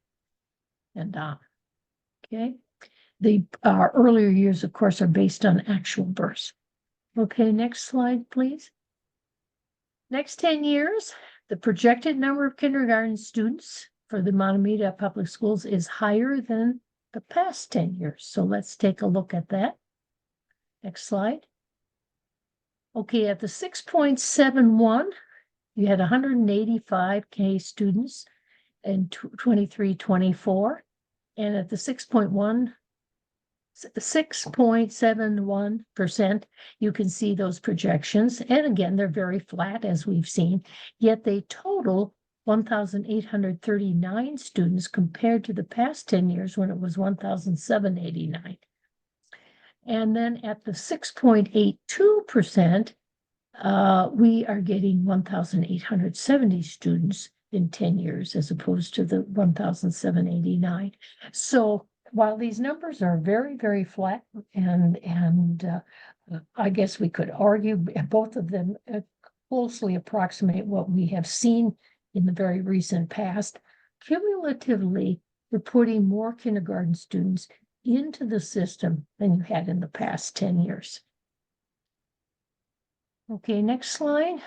and on. Okay. The earlier years, of course, are based on actual births. Okay, next slide, please. Next 10 years, the projected number of kindergarten students for the Montemita Public Schools is higher than the past 10 years. So let's take a look at that. Next slide. Okay, at the 6.71, you had 185K students in 23-24. And at the 6.71%, you can see those projections. And again, they're very flat, as we've seen, yet they total 1,839 students compared to the past 10 years when it was 1,789. And then at the 6.82%, we are getting 1,870 students in 10 years as opposed to the 1,789. So while these numbers are very, very flat, and I guess we could argue both of them closely approximate what we have seen in the very recent past, cumulatively, we're putting more kindergarten students into the system than you had in the past 10 years. Okay, next slide.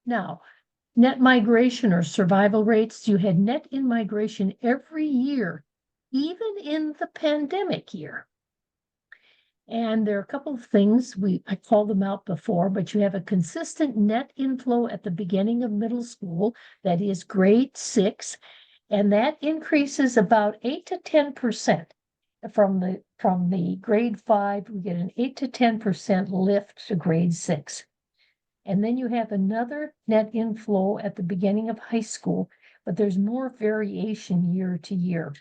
Now, net migration or survival rates, you had net in-migration every year, even in the pandemic year. And there are a couple of things, I called them out before, but you have a consistent net inflow at the beginning of middle school, that is grade 6, and that increases about 8 to 10%. From the grade 5, we get an 8 to 10% lift to grade 6. And then you have another net inflow at the beginning of high school, but there's more variation year to year.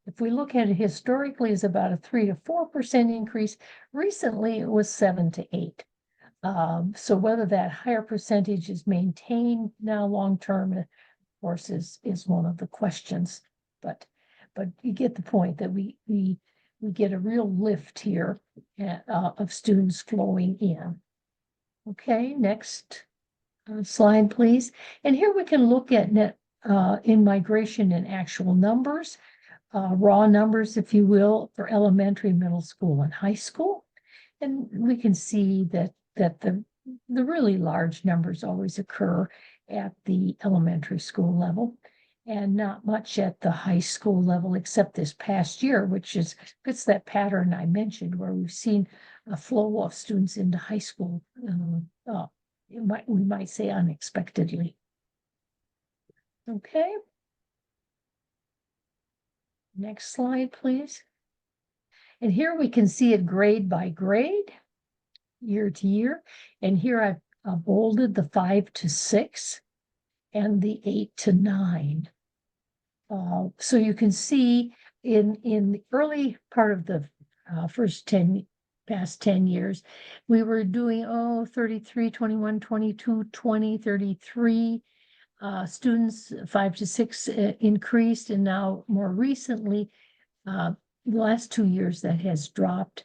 If we look at it historically, it's about a 3 to 4% increase. Recently, it was 7 to 8. So whether that higher percentage is maintained now long-term, of course, is one of the questions. But you get the point that we get a real lift here of students flowing in. Okay, next slide, please. And here we can look at net in migration and actual numbers, raw numbers, if you will, for elementary, middle school, and high school. And we can see that the really large numbers always occur at the elementary school level and not much at the high school level, except this past year, which is fits that pattern I mentioned where we've seen a flow of students into high school. We might say unexpectedly. Okay. Next slide, please. And here we can see it grade by grade, year to year. And here I've bolded the 5 to 6 and the 8 to 9. So you can see in the early part of the past 10 years, we were doing 33, 21, 22, 20, 33 students, 5 to 6 increased, and now more recently, the last 2 years that has dropped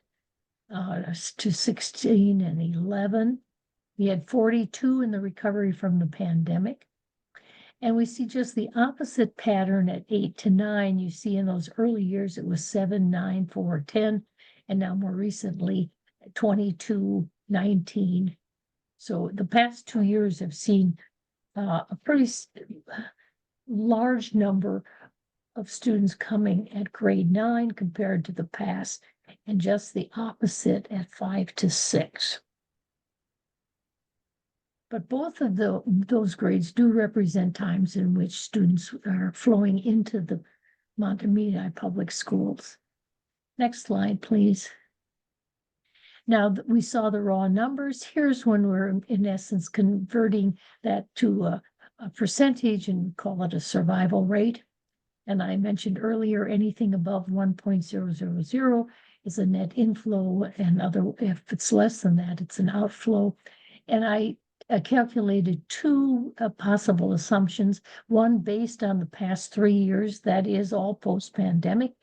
to 16 and 11. We had 42 in the recovery from the pandemic. And we see just the opposite pattern at 8 to 9. You see in those early years, it was 7, 9, 4, 10, and now more recently, 22, 19. So the past 2 years have seen a pretty large number of students coming at grade 9 compared to the past, and just the opposite at 5 to 6. But both of those grades do represent times in which students are flowing into the Montmagny Public Schools. Next slide, please. Now that we saw the raw numbers, here's when we're in essence converting that to a percentage and call it a survival rate. And I mentioned earlier, anything above 1.000 is a net inflow, and if it's less than that, it's an outflow. And I calculated two possible assumptions, one based on the past 3 years, that is all post-pandemic,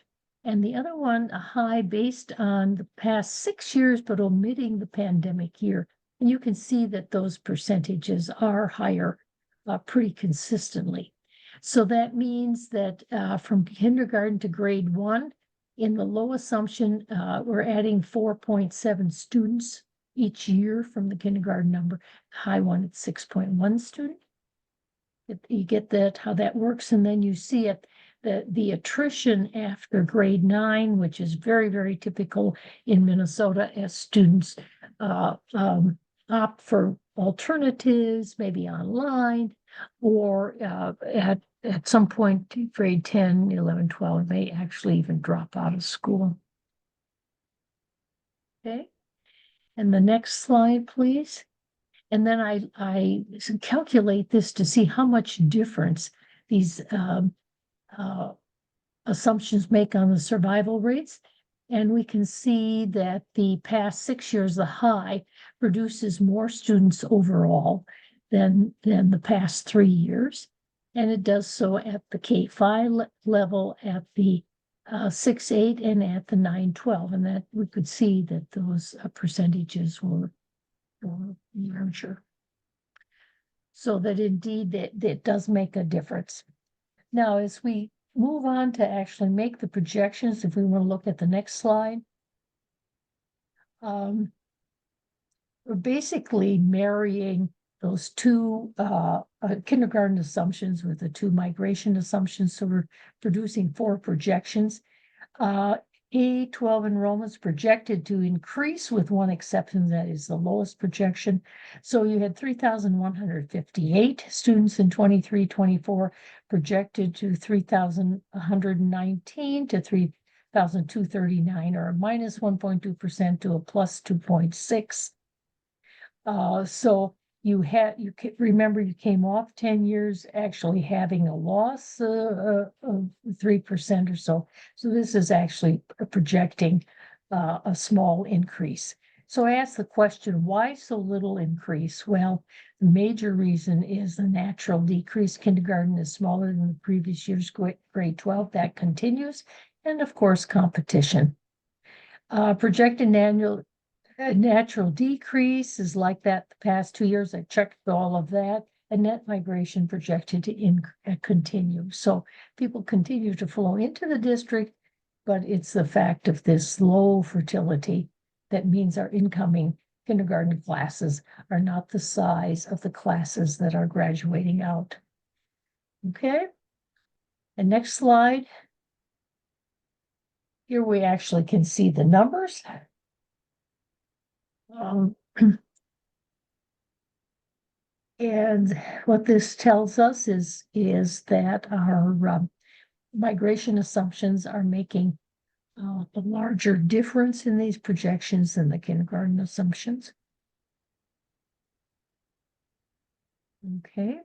and the other one, a high based on the past 6 years, but omitting the pandemic year. And you can see that those percentages are higher pretty consistently. So that means that from kindergarten to grade 1, in the low assumption, we're adding 4.7 students each year from the kindergarten number. High one at 6.1 student. You get that, how that works, and then you see it, the attrition after grade 9, which is very, very typical in Minnesota as students opt for alternatives, maybe online, or at some point, grade 10, 11, 12, may actually even drop out of school. Okay. And the next slide, please. And then I calculate this to see how much difference these assumptions make on the survival rates. And we can see that the past 6 years, the high produces more students overall than the past 3 years. And it does so at the K-5 level, at the 6-8, and at the 9-12. And that we could see that those percentages were larger. So that indeed that does make a difference. Now, as we move on to actually make the projections, if we want to look at the next slide, we're basically marrying those two kindergarten assumptions with the two migration assumptions. So we're producing 4 projections. K-12 enrollments projected to increase with one exception, that is the lowest projection. So you had 3,158 students in 23-24, projected to 3,119 to 3,239, or a minus 1.2% to a plus 2.6. So remember you came off 10 years actually having a loss of 3% or so. So this is actually projecting a small increase. So I asked the question, why so little increase? Well, the major reason is the natural decrease. Kindergarten is smaller than the previous year's grade 12. That continues. And of course, competition. Projected natural decrease is like that the past 2 years. I checked all of that. And net migration projected to continue. So people continue to flow into the district, but it's the fact of this low fertility that means our incoming kindergarten classes are not the size of the classes that are graduating out. Okay. And next slide. Here we actually can see the numbers. And what this tells us is that our migration assumptions are making a larger difference in these projections than the kindergarten assumptions. Okay.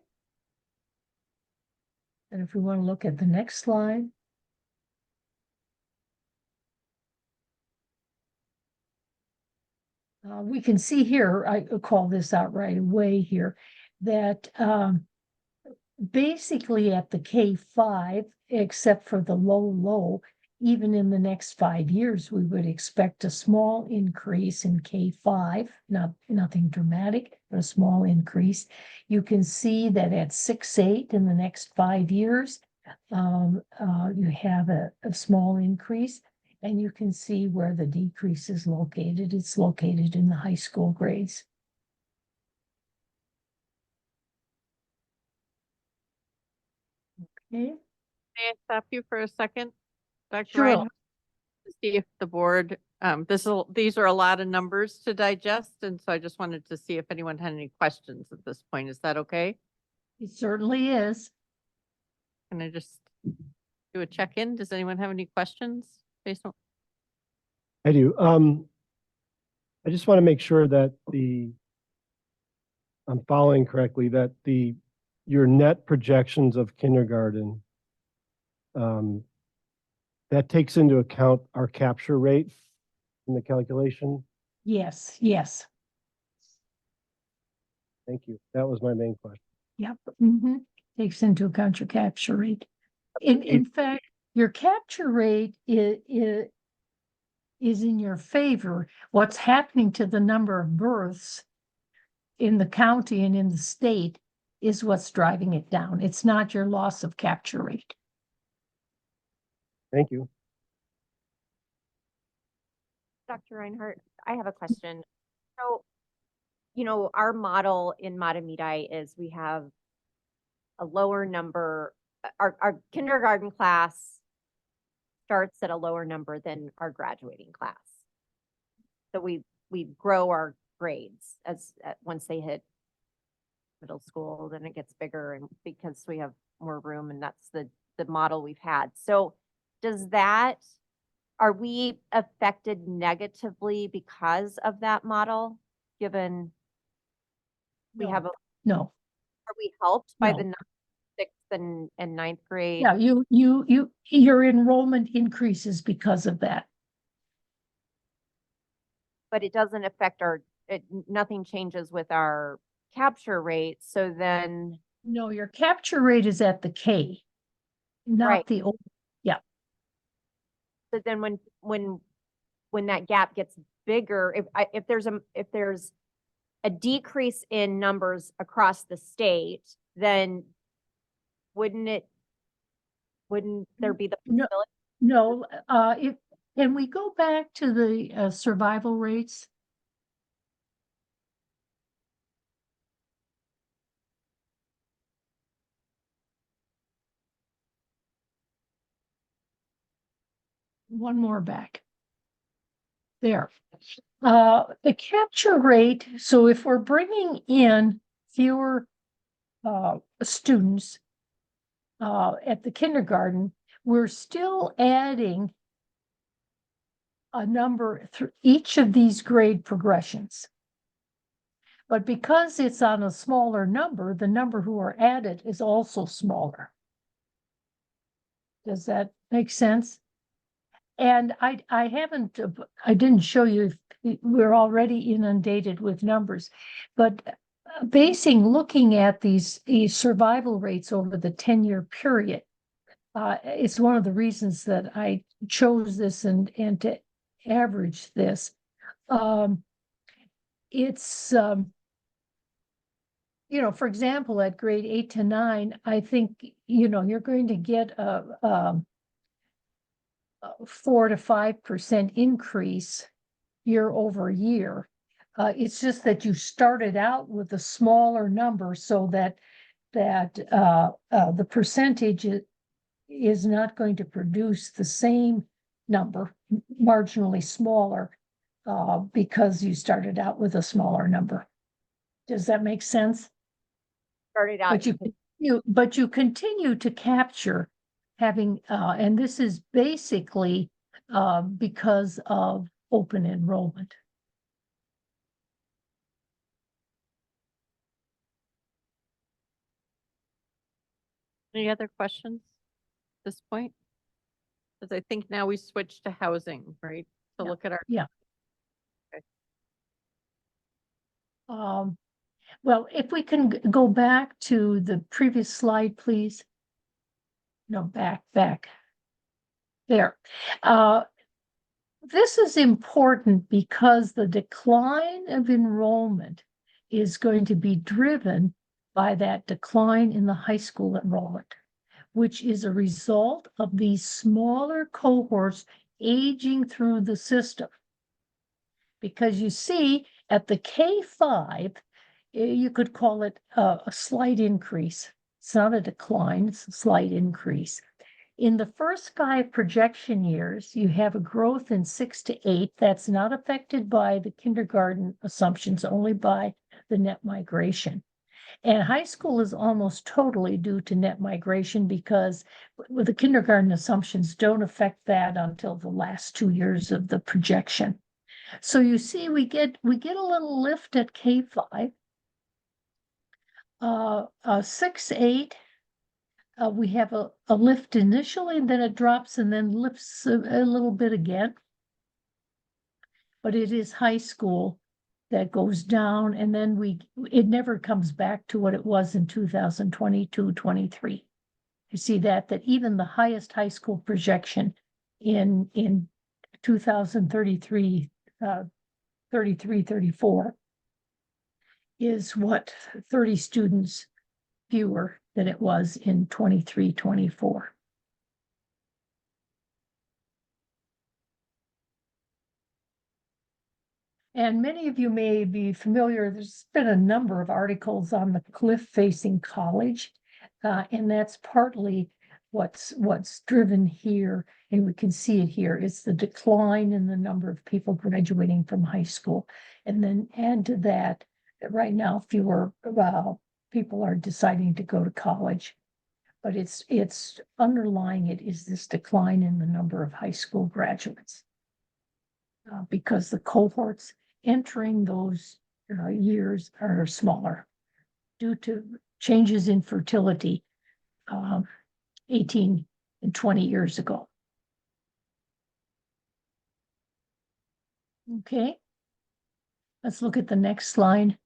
And if we want to look at the next slide. We can see here, I call this out right away here, that basically at the K5, except for the low, even in the next 5 years, we would expect a small increase in K5, nothing dramatic, but a small increase. You can see that at 6-8 in the next 5 years, you have a small increase, and you can see where the decrease is located. It's located in the high school grades. Okay. May I stop you for a second? Dr. Sure. Reinhardt, to see if the board, these are a lot of numbers to digest, and so I just wanted to see if anyone had any questions at this point. Is that okay? It certainly is. Can I just do a check-in? Does anyone have any questions based on? I do. I just want to make sure that I'm following correctly, that your net projections of kindergarten, that takes into account our capture rate in the calculation. Yes. Thank you. That was my main question. Yep. Takes into account your capture rate. In fact, your capture rate is in your favor. What's happening to the number of births in the county and in the state is what's driving it down. It's not your loss of capture rate. Thank you. Dr. Reinhardt, I have a question. So, our model in Matamidi is we have a lower number, our kindergarten class starts at a lower number than our graduating class. So we grow our grades once they hit middle school, then it gets bigger, and because we have more room, and that's the model we've had. So are we affected negatively because of that model, given we have No. are we helped by No. the 6th and 9th grade? Yeah, your enrollment increases because of that. But it doesn't affect nothing changes with our capture rate. So then, No, your capture rate is at the K, not Right. the O. so then when that gap gets bigger, if there's a decrease in numbers across the state, then wouldn't there be the No. possibility? No, can we go back to the survival rates? One more back. There. The capture rate, so if we're bringing in fewer students at the kindergarten, we're still adding a number through each of these grade progressions. But because it's on a smaller number, the number who are added is also smaller. Does that make sense? And I haven't, I didn't show you, we're already inundated with numbers, but looking at these survival rates over the 10-year period, it's one of the reasons that I chose this and to average this. It's, for example, at grade 8 to 9, I think, you're going to get a 4 to 5% increase year over year. It's just that you started out with a smaller number so that the percentage is not going to produce the same number, marginally smaller, because you started out with a smaller number. Does that make sense? Started out. But you continue to capture having, and this is basically because of open enrollment. Any other questions at this point? Because I think now we switch to housing, right? To Yeah. look at our. Yeah. Okay. Well, if we can go back to the previous slide, please. No, back. There. This is important because the decline of enrollment is going to be driven by that decline in the high school enrollment, which is a result of these smaller cohorts aging through the system. Because you see, at the K-5, you could call it a slight increase. It's not a decline, it's a slight increase. In the first 5 projection years, you have a growth in 6 to 8 that's not affected by the kindergarten assumptions, only by the net migration. And high school is almost totally due to net migration because the kindergarten assumptions don't affect that until the last 2 years of the projection. So you see, we get a little lift at K-5. 6, 8, we have a lift initially, and then it drops and then lifts a little bit again. But it is high school that goes down, and then it never comes back to what it was in 2022-23. You see that even the highest high school projection in 2033, 34 is what 30 students fewer than it was in 23-24. And many of you may be familiar, there's been a number of articles on the cliff facing college, and that's partly what's driven here, and we can see it here. It's the decline in the number of people graduating from high school. And then add to that, right now, fewer people are deciding to go to college. But it's underlying it is this decline in the number of high school graduates. Because the cohorts entering those years are smaller due to changes in fertility 18 and 20 years ago. Okay, let's look at the next slide.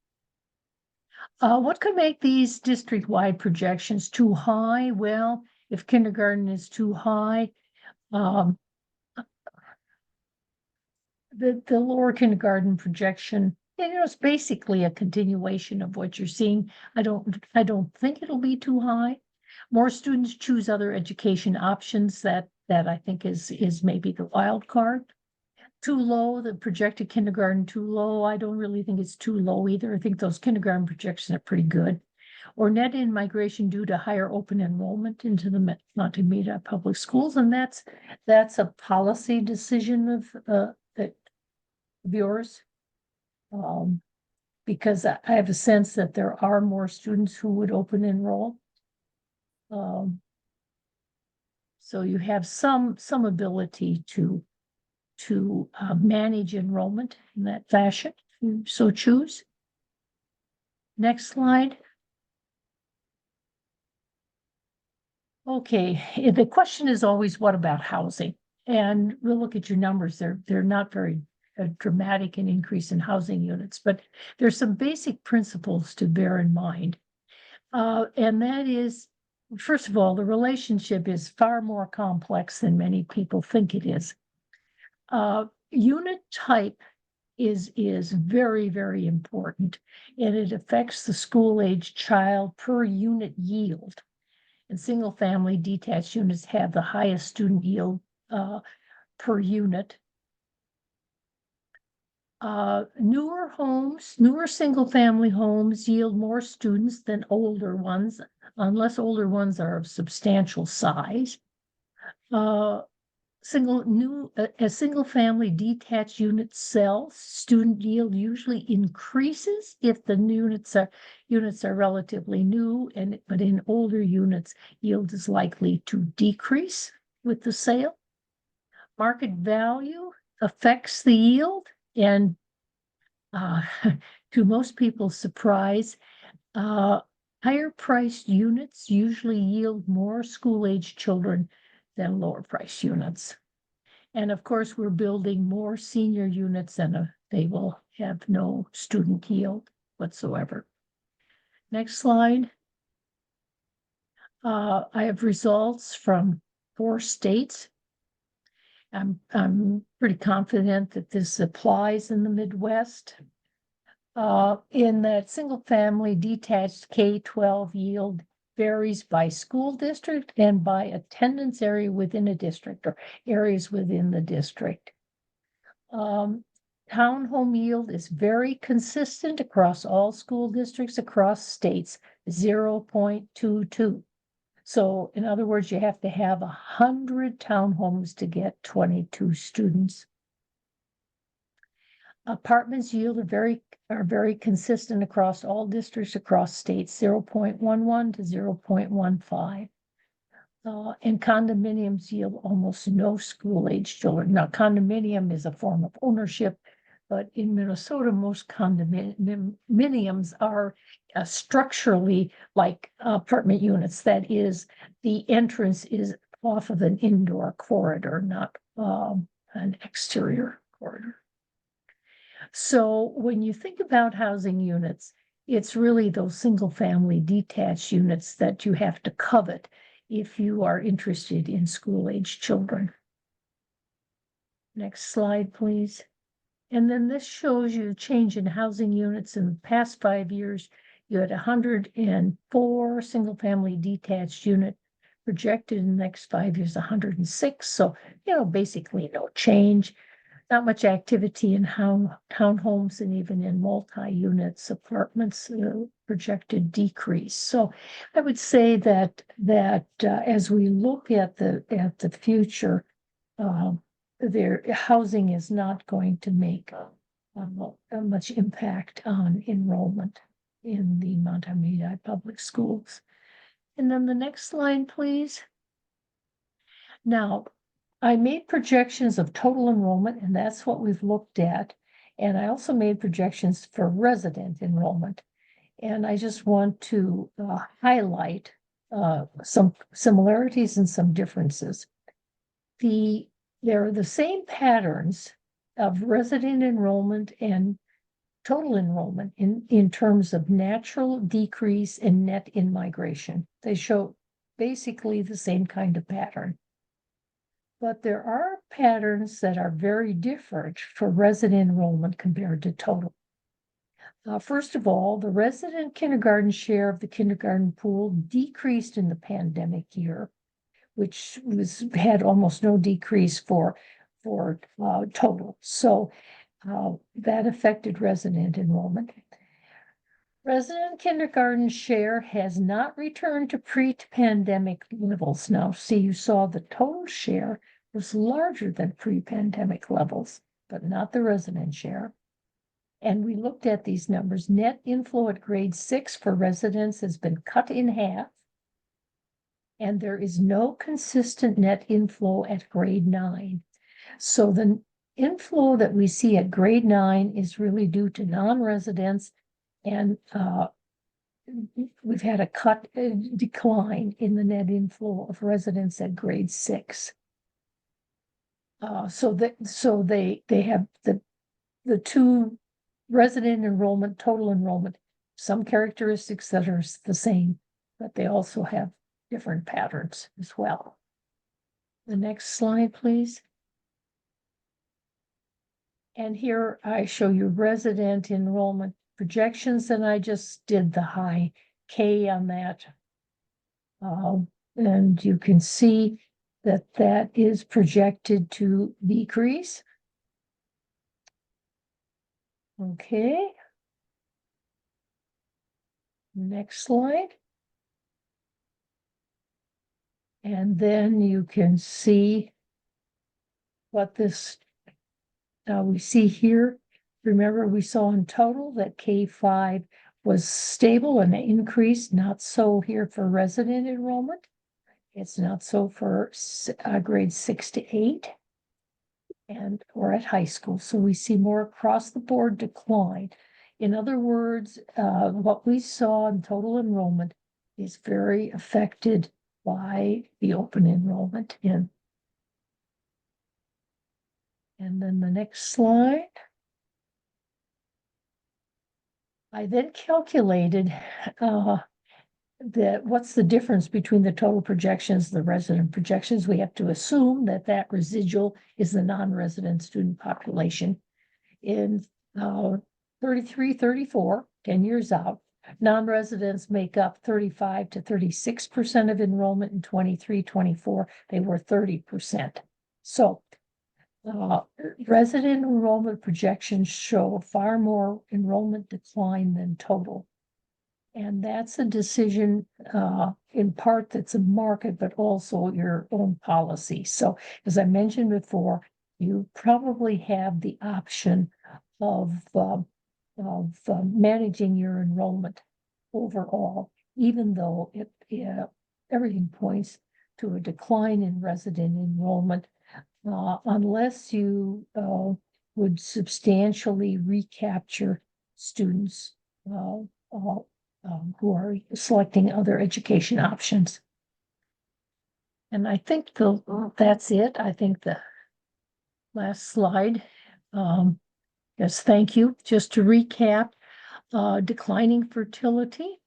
What could make these district-wide projections too high? Well, if kindergarten is too high, the lower kindergarten projection, it's basically a continuation of what you're seeing. I don't think it'll be too high. More students choose other education options. That I think is maybe the wild card. Too low, the projected kindergarten too low. I don't really think it's too low either. I think those kindergarten projections are pretty good. Or net in migration due to higher open enrollment into the Montemita public schools, and that's a policy decision of yours, because I have a sense that there are more students who would open enroll. So you have some ability to manage enrollment in that fashion, if you so choose. Next slide. Okay, the question is always, what about housing? And we'll look at your numbers. They're not very dramatic an increase in housing units, but there's some basic principles to bear in mind. And that is, first of all, the relationship is far more complex than many people think it is. Unit type is very, very important, and it affects the school-age child per unit yield. And single-family detached units have the highest student yield per unit. Newer single-family homes yield more students than older ones, unless older ones are of substantial size. As single-family detached units sell, student yield usually increases if the units are relatively new, but in older units, yield is likely to decrease with the sale. Market value affects the yield, and to most people's surprise, higher priced units usually yield more school-age children than lower price units. And of course, we're building more senior units and they will have no student yield whatsoever. Next slide. I have results from 4 states. I'm pretty confident that this applies in the Midwest. In that single-family detached K-12 yield varies by school district and by attendance area within a district or areas within the district. Townhome yield is very consistent across all school districts across states, 0.22. So in other words, you have to have 100 townhomes to get 22 students. Apartments yield are very consistent across all districts across states, 0.11 to 0.15. And condominiums yield almost no school-age children. Now, condominium is a form of ownership, but in Minnesota, most condominiums are structurally like apartment units. That is, the entrance is off of an indoor corridor, not an exterior corridor. So when you think about housing units, it's really those single-family detached units that you have to covet if you are interested in school-age children. Next slide, please. And then this shows you change in housing units in the past 5 years. You had 104 single-family detached unit projected in the next 5 years, 106. So, basically no change. Not much activity in townhomes and even in multi-units apartments, projected decrease. So I would say that as we look at the future, their housing is not going to make much impact on enrollment in the Mount Armida Public Schools. And then the next slide, please. Now, I made projections of total enrollment, and that's what we've looked at. And I also made projections for resident enrollment. And I just want to highlight some similarities and some differences. There are the same patterns of resident enrollment and total enrollment in terms of natural decrease and net in-migration. They show basically the same kind of pattern. But there are patterns that are very different for resident enrollment compared to total. First of all, the resident kindergarten share of the kindergarten pool decreased in the pandemic year, which had almost no decrease for total. So that affected resident enrollment. Resident kindergarten share has not returned to pre-pandemic levels. Now, see, you saw the total share was larger than pre-pandemic levels, but not the resident share. And we looked at these numbers. Net inflow at grade 6 for residents has been cut in half. And there is no consistent net inflow at grade 9. So the inflow that we see at grade 9 is really due to non-residents and we've had a decline in the net inflow of residents at grade 6. So they have the two resident enrollment, total enrollment, some characteristics that are the same, but they also have different patterns as well. The next slide, please. And here I show you resident enrollment projections, and I just did the high K on that. And you can see that that is projected to decrease. Okay. Next slide. And then you can see what this, we see here. Remember, we saw in total that K5 was stable and increased, not so here for resident enrollment. It's not so for grades 6 to 8 and or at high school. So we see more across the board decline. In other words, what we saw in total enrollment is very affected by the open enrollment in. And then the next slide. I then calculated what's the difference between the total projections and the resident projections. We have to assume that that residual is the non-resident student population. In 33, 34, 10 years out, non-residents make up 35 to 36% of enrollment. In 23, 24, they were 30%. So resident enrollment projections show far more enrollment decline than total. And that's a decision in part that's a market, but also your own policy. So as I mentioned before, you probably have the option of managing your enrollment overall, even though everything points to a decline in resident enrollment, unless you would substantially recapture students who are selecting other education options. And I think that's it. I think the last slide. Yes, thank you. Just to recap, declining fertility,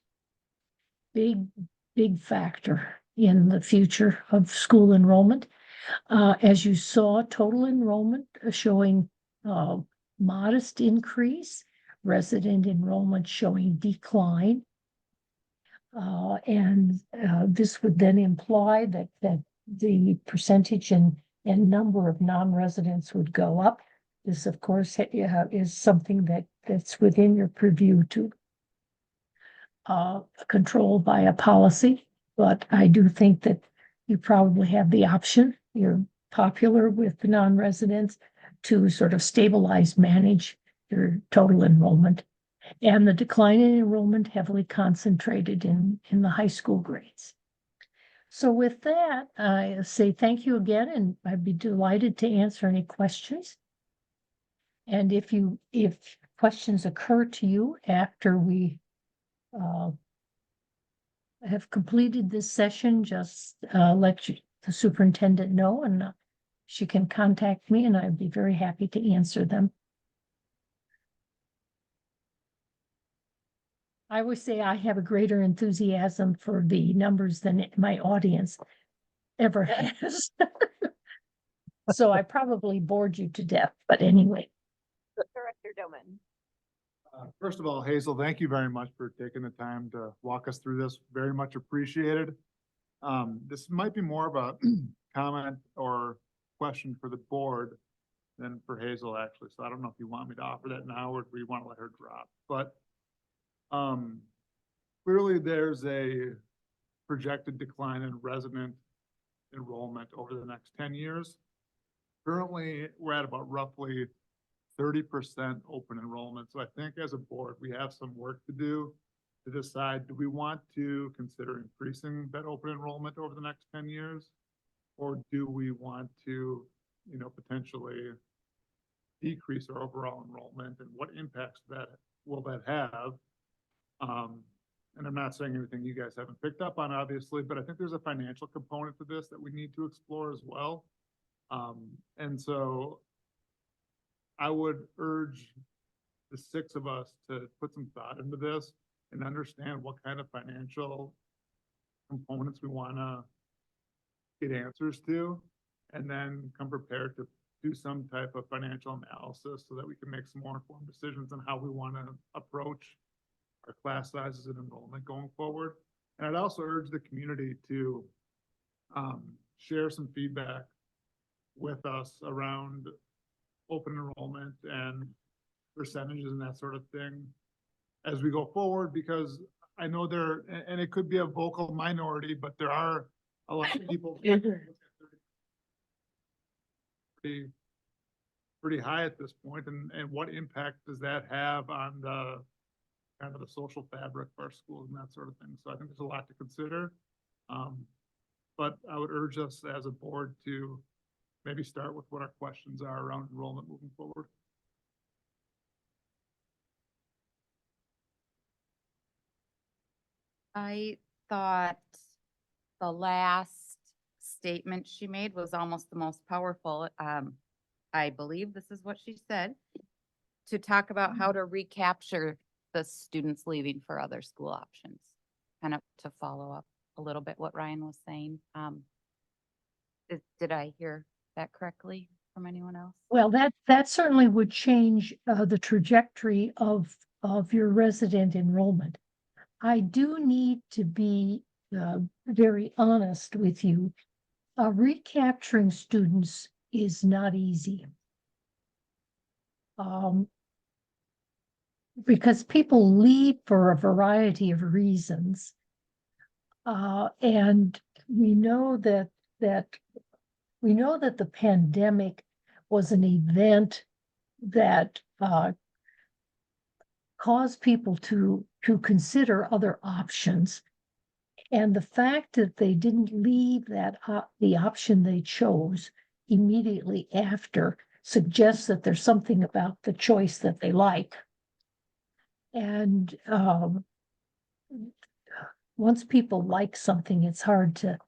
big factor in the future of school enrollment. As you saw, total enrollment showing modest increase, resident enrollment showing decline. And this would then imply that the percentage and number of non-residents would go up. This, of course, is something that's within your purview to control by a policy. But I do think that you probably have the option. You're popular with the non-residents to sort of stabilize, manage your total enrollment. And the decline in enrollment heavily concentrated in the high school grades. So with that, I say thank you again, and I'd be delighted to answer any questions. And if questions occur to you after we have completed this session, just let the superintendent know, and she can contact me, and I'd be very happy to answer them. I would say I have a greater enthusiasm for the numbers than my audience ever has. So I probably bored you to death, but anyway. Director Doman. First of all, Hazel, thank you very much for taking the time to walk us through this. Very much appreciated. This might be more of a comment or question for the board than for Hazel, actually. So I don't know if you want me to offer that now or if you want to let her drop. But clearly there's a projected decline in resident enrollment over the next 10 years. Currently, we're at about roughly 30% open enrollment. So I think as a board, we have some work to do to decide, do we want to consider increasing that open enrollment over the next 10 years? Or do we want to, potentially decrease our overall enrollment, and what impacts will that have? and I'm not saying anything you guys haven't picked up on, obviously, but I think there's a financial component to this that we need to explore as well. And so I would urge the six of us to put some thought into this and understand what kind of financial components we wanna get answers to, and then come prepared to do some type of financial analysis so that we can make some more informed decisions on how we wanna approach our class sizes and enrollment going forward. And I'd also urge the community to share some feedback with us around open enrollment and percentages and that sort of thing as we go forward, because I know there, and it could be a vocal minority, but there are a lot of people pretty high at this point, and what impact does that have on the kind of the social fabric of our schools and that sort of thing. So I think there's a lot to consider. But I would urge us as a board to maybe start with what our questions are around enrollment moving forward. I thought the last statement she made was almost the most powerful. I believe this is what she said, to talk about how to recapture the students leaving for other school options. Kind of to follow up a little bit what Ryan was saying. Did I hear that correctly from anyone else? Well, that certainly would change the trajectory of your resident enrollment. I do need to be very honest with you. Recapturing students is not easy. Because people leave for a variety of reasons. And we know that the pandemic was an event that caused people to consider other options. And the fact that they didn't leave the option they chose immediately after suggests that there's something about the choice that they like. And once people like something, it's hard to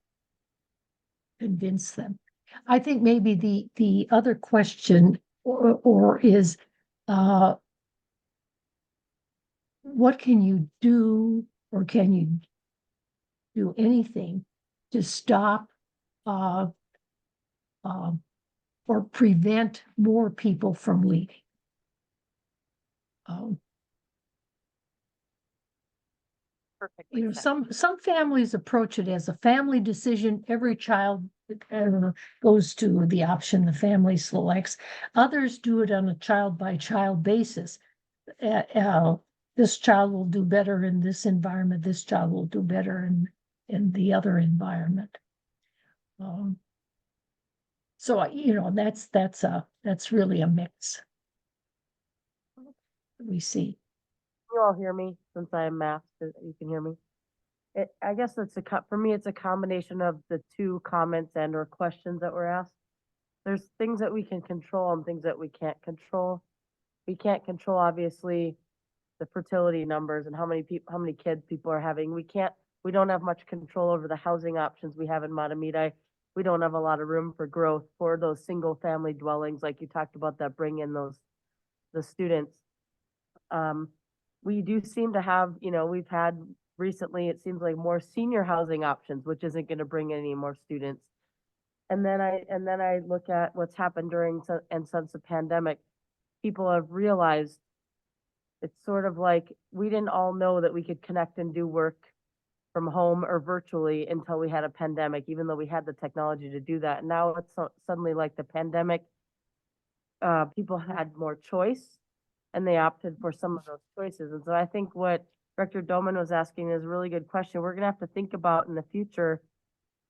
convince them. I think maybe the other question is what can you do, or can you do anything to stop or prevent more people from leaving? Perfectly You know, said. some families approach it as a family decision. Every child goes to the option the family selects. Others do it on a child by child basis. This child will do better in this environment. This child will do better in the other environment. So you know, that's really a mix we see. You all hear me since I am masked, you can hear me. I guess for me, it's a combination of the two comments and or questions that were asked. There's things that we can control and things that we can't control. We can't control, obviously, the fertility numbers and how many kids people are having. We don't have much control over the housing options we have in Matamidi. We don't have a lot of room for growth for those single family dwellings, like you talked about, that bring in the students. We do seem to have, we've had recently, it seems like more senior housing options, which isn't going to bring any more students. And then I look at what's happened since the pandemic. People have realized it's sort of like we didn't all know that we could connect and do work from home or virtually until we had a pandemic, even though we had the technology to do that. And now it's suddenly like the pandemic, people had more choice and they opted for some of those choices. And so I think what Director Doman was asking is a really good question. We're gonna have to think about in the future,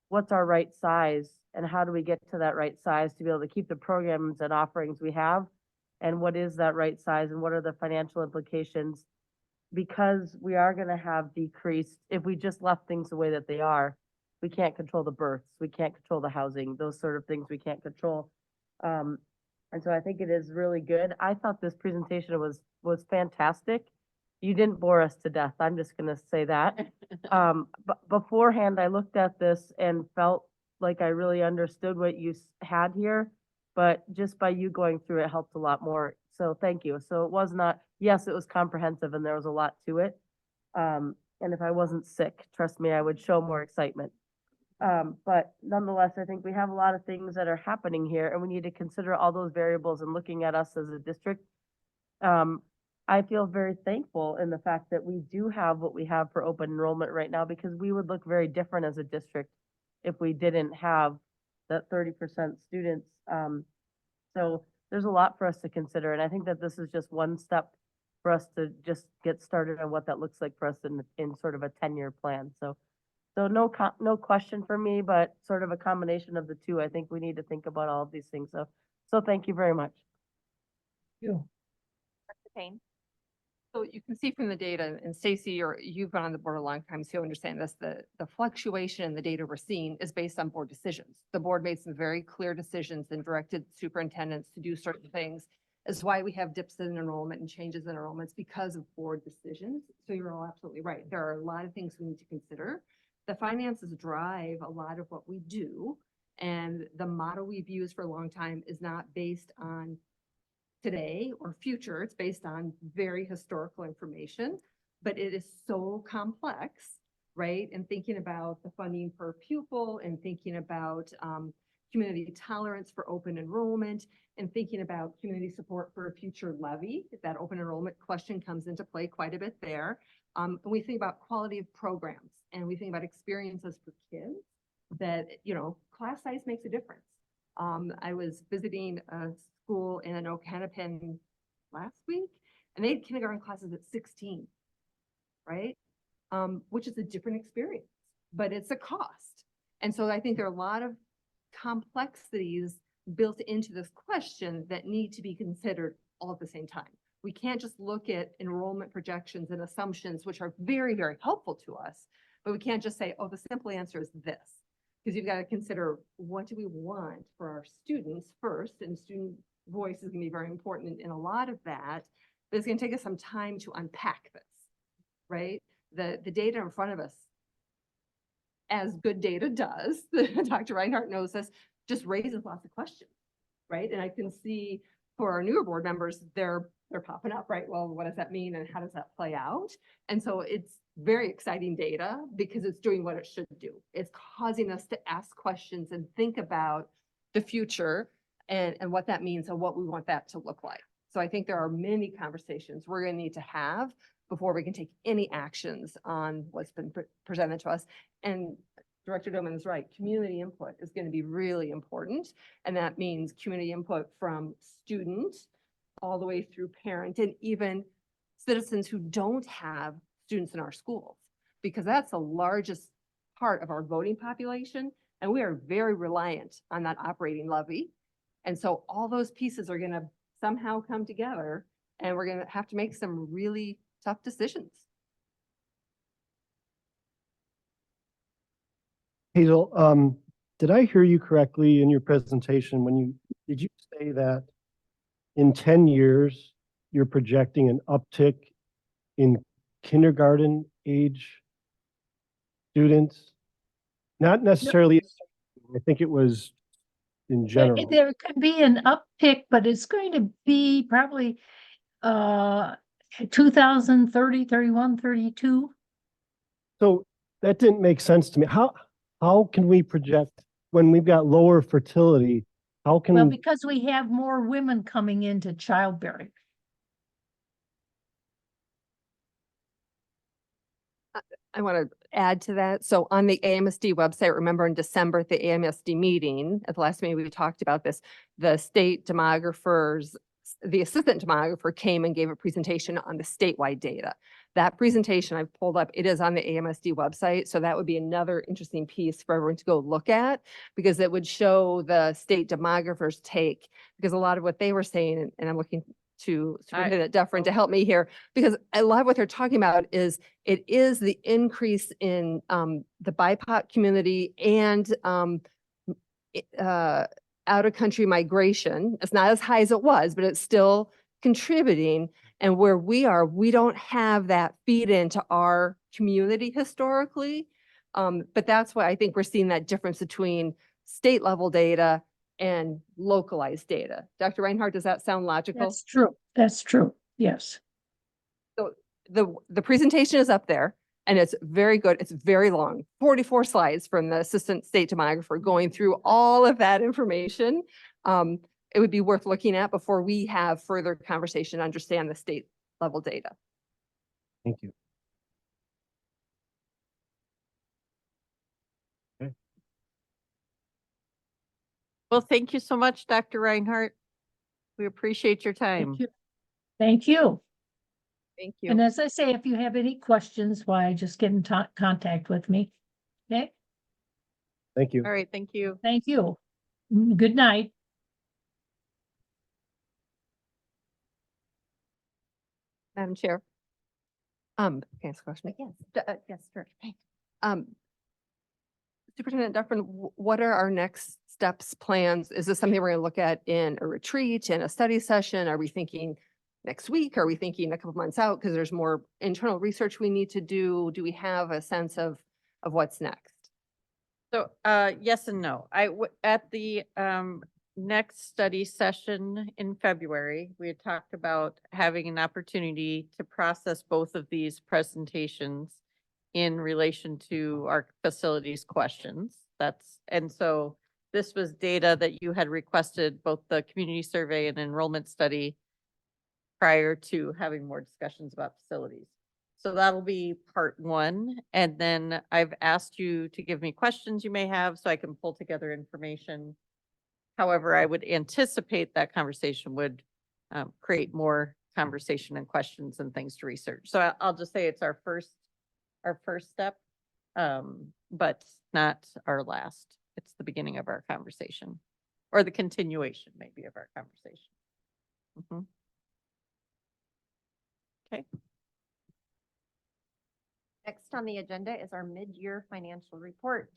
what's our right size and how do we get to that right size to be able to keep the programs and offerings we have? And what is that right size and what are the financial implications? Because we are gonna have decreased, if we just left things the way that they are, we can't control the births, we can't control the housing, those sort of things we can't control. And so I think it is really good. I thought this presentation was fantastic. You didn't bore us to death. I'm just gonna say that. But beforehand, I looked at this and felt like I really understood what you had here. But just by you going through it helped a lot more. So thank you. So it was not, yes, it was comprehensive and there was a lot to it. And if I wasn't sick, trust me, I would show more excitement. But nonetheless, I think we have a lot of things that are happening here and we need to consider all those variables and looking at us as a district. I feel very thankful in the fact that we do have what we have for open enrollment right now because we would look very different as a district if we didn't have that 30% students. So there's a lot for us to consider. And I think that this is just one step for us to just get started on what that looks like for us in sort of a 10-year plan. So no question for me, but sort of a combination of the two. I think we need to think about all of these things. So thank you very much. You. Dr. Payne? So you can see from the data, and Stacy, you've been on the board a long time, so you understand this, the fluctuation in the data we're seeing is based on board decisions. The board made some very clear decisions and directed superintendents to do certain things. Is why we have dips in enrollment and changes in enrollments because of board decisions. So you're all absolutely right. There are a lot of things we need to consider. The finances drive a lot of what we do. And the model we've used for a long time is not based on today or future. It's based on very historical information, but it is so complex, right? And thinking about the funding per pupil and thinking about community tolerance for open enrollment and thinking about community support for a future levy, that open enrollment question comes into play quite a bit there. And we think about quality of programs and we think about experiences for kids that, you know, class size makes a difference. I was visiting a school in Okanagan last week, and they had kindergarten classes at 16, right? Which is a different experience, but it's a cost. And so I think there are a lot of complexities built into this question that need to be considered all at the same time. We can't just look at enrollment projections and assumptions, which are very, very helpful to us, but we can't just say, oh, the simple answer is this. Because you've got to consider what do we want for our students first, and student voice is going to be very important in a lot of that, but it's going to take us some time to unpack this, right? The data in front of us, as good data does, Dr. Reinhardt knows this, just raises lots of questions, right? And I can see for our newer board members, they're popping up, right? Well, what does that mean and how does that play out? And so it's very exciting data because it's doing what it should do. It's causing us to ask questions and think about the future and what that means and what we want that to look like. So I think there are many conversations we're going to need to have before we can take any actions on what's been presented to us. And Director Doman is right. Community input is going to be really important. And that means community input from students all the way through parent and even citizens who don't have students in our schools, because that's the largest part of our voting population. And we are very reliant on that operating levy. And so all those pieces are going to somehow come together and we're going to have to make some really tough decisions. Hazel, did I hear you correctly in your presentation when did you say that in 10 years, you're projecting an uptick in kindergarten age students? Not necessarily, I think it was in general. There could be an uptick, but it's going to be probably 2030, 31, 32. So that didn't make sense to me. How can we project when we've got lower fertility? How can Well, we? because we have more women coming into childbearing. I want to add to that. So on the AMSD website, remember in December at the AMSD meeting, at the last meeting, we talked about this, the state demographers, the assistant demographer came and gave a presentation on the statewide data. That presentation I've pulled up, it is on the AMSD website. So that would be another interesting piece for everyone to go look at, because it would show the state demographers' take, because a lot of what they were saying, and I'm looking to Superintendent Dufferin to help me here, because a lot of what they're talking about is it is the increase in the BIPOC community and out of country migration. It's not as high as it was, but it's still contributing. And where we are, we don't have that feed into our community historically. But that's why I think we're seeing that difference between state level data and localized data. Dr. Reinhardt, does that sound logical? That's true. That's true. Yes. The presentation is up there and it's very good. It's very long, 44 slides from the assistant state demographer going through all of that information. It would be worth looking at before we have further conversation, understand the state level data. Thank you. Well, thank you so much, Dr. Reinhardt. We appreciate your time. Thank you. Thank you. Thank you. And as I say, if you have any questions, why, just get in contact with me. Okay, Thank you. All right, thank you. thank you. Good night. Madam Chair. Can I ask a question? Yes, sure. Superintendent Duffin, what are our next steps, plans? Is this something we're going to look at in a retreat, in a study session? Are we thinking next week? Are we thinking a couple months out because there's more internal research we need to do? Do we have a sense of what's next? So, yes and no. At the next study session in February, we had talked about having an opportunity to process both of these presentations in relation to our facilities questions. And so this was data that you had requested, both the community survey and enrollment study, prior to having more discussions about facilities. So that'll be part one. And then I've asked you to give me questions you may have so I can pull together information. However, I would anticipate that conversation would create more conversation and questions and things to research. So I'll just say it's our first step, but not our last. It's the beginning of our conversation, or the continuation maybe of our conversation. Mhm. Okay. Next on the agenda is our mid-year financial report.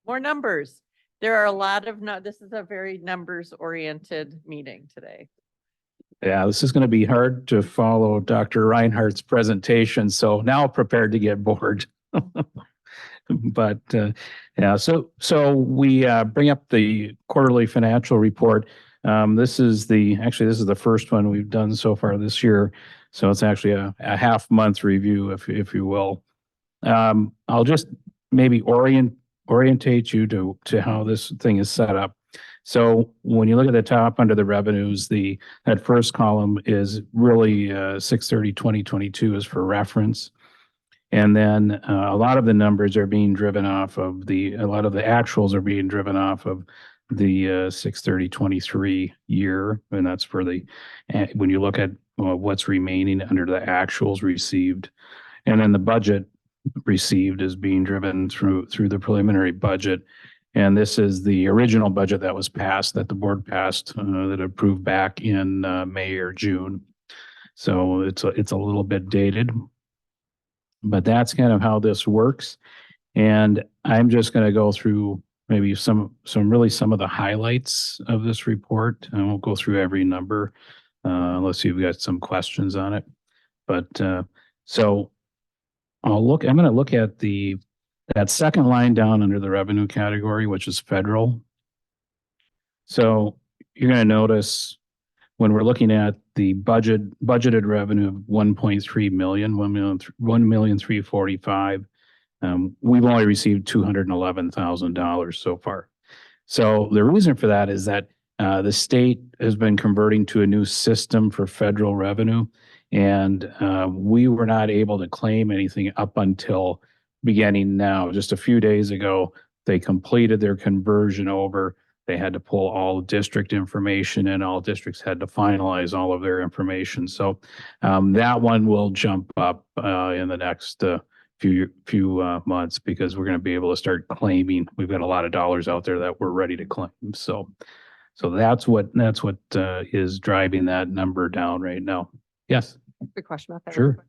More numbers. There are a lot of, this is a very numbers-oriented meeting today. Yeah, this is going to be hard to follow Dr. Reinhardt's presentation, so now prepared to get bored. But yeah, so we bring up the quarterly financial report. This is the first one we've done so far this year. So it's actually a half month review, if you will. I'll just maybe orientate you to how this thing is set up. So when you look at the top under the revenues, that first column is really 6/30/2022 is for reference. And then a lot of the numbers are being driven off of a lot of the actuals are being driven off of the 6/30/23 year. And that's for when you look at what's remaining under the actuals received. And then the budget received is being driven through the preliminary budget. And this is the original budget that was passed, that the board passed, that approved back in May or June. So it's a little bit dated, but that's kind of how this works. And I'm just going to go through maybe some of the highlights of this report. I won't go through every number unless you've got some questions on it. But so I'm going to look at that second line down under the revenue category, which is federal. So you're going to notice when we're looking at the budgeted revenue of 1.3 million, 1,345,000, we've only received $211,000 so far. So the reason for that is that the state has been converting to a new system for federal revenue, and we were not able to claim anything up until beginning now. Just a few days ago, they completed their conversion over. They had to pull all district information and all districts had to finalize all of their information. So that one will jump up in the next few months because we're going to be able to start claiming. We've got a lot of dollars out there that we're ready to claim. So that's what is driving that number down right now. Yes. Good question about that. Sure.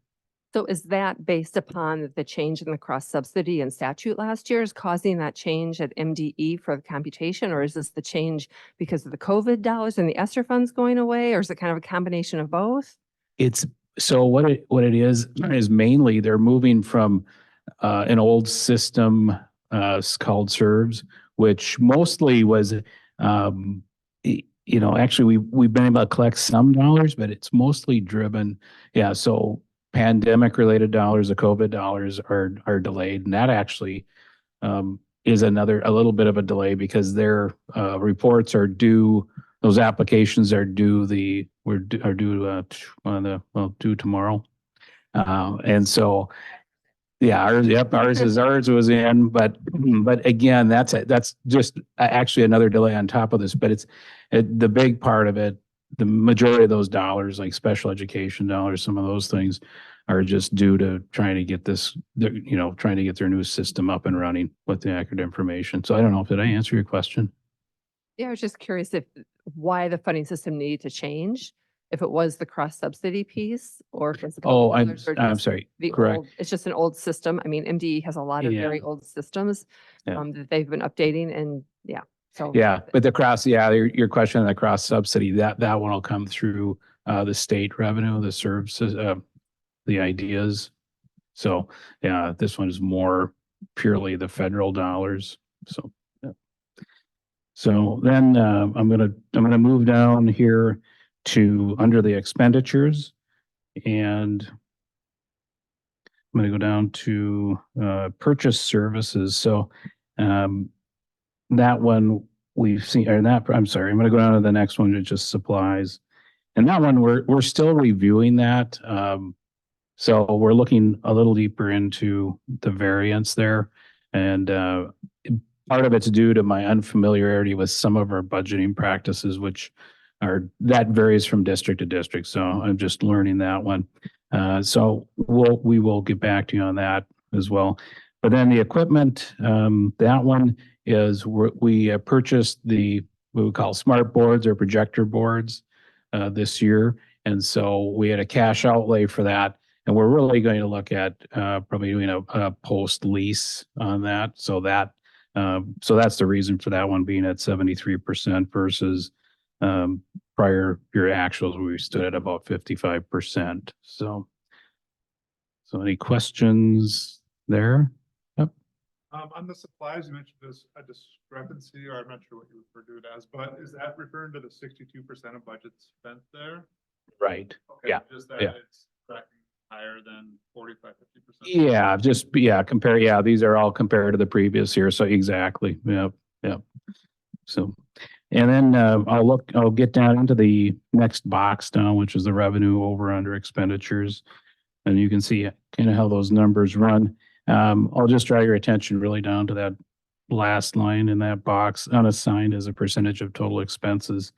So is that based upon the change in the cross subsidy and statute last year is causing that change at MDE for the computation? Or is this the change because of the COVID dollars and the ESSER funds going away? Or is it kind of a combination of both? It's, so what it is mainly they're moving from an old system called SERVS, which mostly was, actually we've been able to collect some dollars, but it's mostly driven. Yeah. So pandemic related dollars, the COVID dollars are delayed. And that actually is a little bit of a delay because their reports are due. Those applications are due due tomorrow. And so, yeah, ours was in, but again, that's just actually another delay on top of this, but the big part of it, the majority of those dollars, like special education dollars, some of those things are just due to trying to get trying to get their new system up and running with the accurate information. So I don't know, did I answer your question? Yeah, I was just curious why the funding system needed to change, if it was the cross subsidy piece or if it's. the Oh, COVID dollars or I'm just sorry, the correct. old- It's just an old system. I mean, MDE has a lot of Yeah. very old systems Yeah. that they've been updating and so. Yeah, but your question on the cross subsidy, that one will come through the state revenue, the services, the ideas. So yeah, this one is more purely the federal dollars. So yeah. So then I'm gonna move down here to under the expenditures, and I'm gonna go down to purchase services. So that one we've seen, or that, I'm sorry, I'm gonna go down to the next one, which is supplies. And that one, we're still reviewing that. So we're looking a little deeper into the variance there. And part of it's due to my unfamiliarity with some of our budgeting practices, that varies from district to district. So I'm just learning that one. So we will get back to you on that as well. But then the equipment, that one is we purchased what we call smart boards or projector boards this year. And so we had a cash outlay for that. And we're really going to look at probably doing a post lease on that. So that's the reason for that one being at 73% versus prior year actuals, where we stood at about 55%. So any questions there? Yep. On the supplies, you mentioned a discrepancy, or I'm not sure what you refer to it as, but is that referring to the 62% of budget spent there? Right. Okay, Yeah. just that Yeah. it's tracking higher than 45-50%. Yeah, compare. Yeah, these are all compared to the previous year. So exactly. Yep. So, and then I'll get down into the next box down, which is the revenue over under expenditures. And you can see kind of how those numbers run. I'll just draw your attention really down to that last line in that box, unassigned as a percentage of total expenses.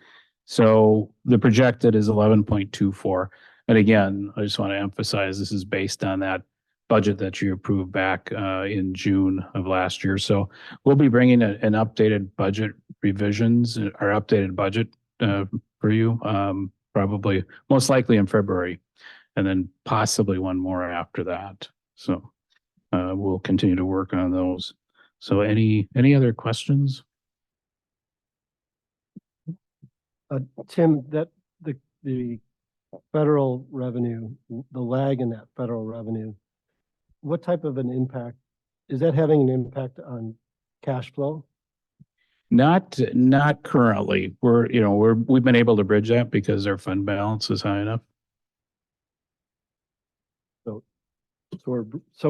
So the projected is 11.24. And again, I just want to emphasize this is based on that budget that you approved back in June of last year. So we'll be bringing an updated budget revisions, our updated budget for you, probably most likely in February, and then possibly one more after that. So we'll continue to work on those. So any other questions? Tim, the federal revenue, the lag in that federal revenue, what type of an impact, is that having an impact on cash flow? Not currently. We've been able to bridge that because our fund balance is high enough. So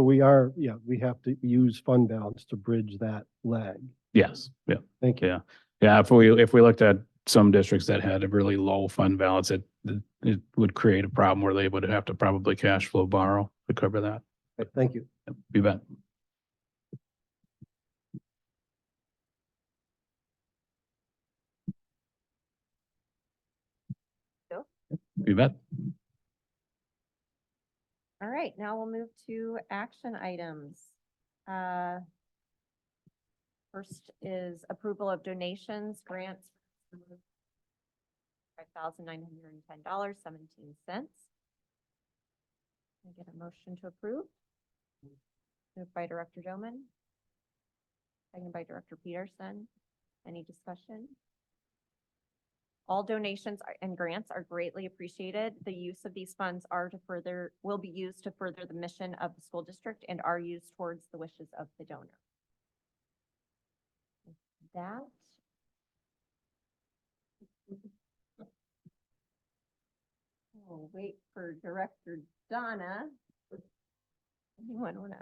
we have to use fund balance to bridge that lag. Yes. Yeah. Thank you. Yeah. Yeah. If we looked at some districts that had a really low fund balance, it would create a problem where they would have to probably cash flow borrow to cover that. Thank you. You bet. You bet. All right, now we'll move to action items. First is approval of donations, grants. $5,910.17. Can I get a motion to approve? Moved by Director Billman. Second by Director Peterson. Any discussion? All donations and grants are greatly appreciated. The use of these funds will be used to further the mission of the school district and are used towards the wishes of the donor. That. We'll wait for Director Donna. Anyone want to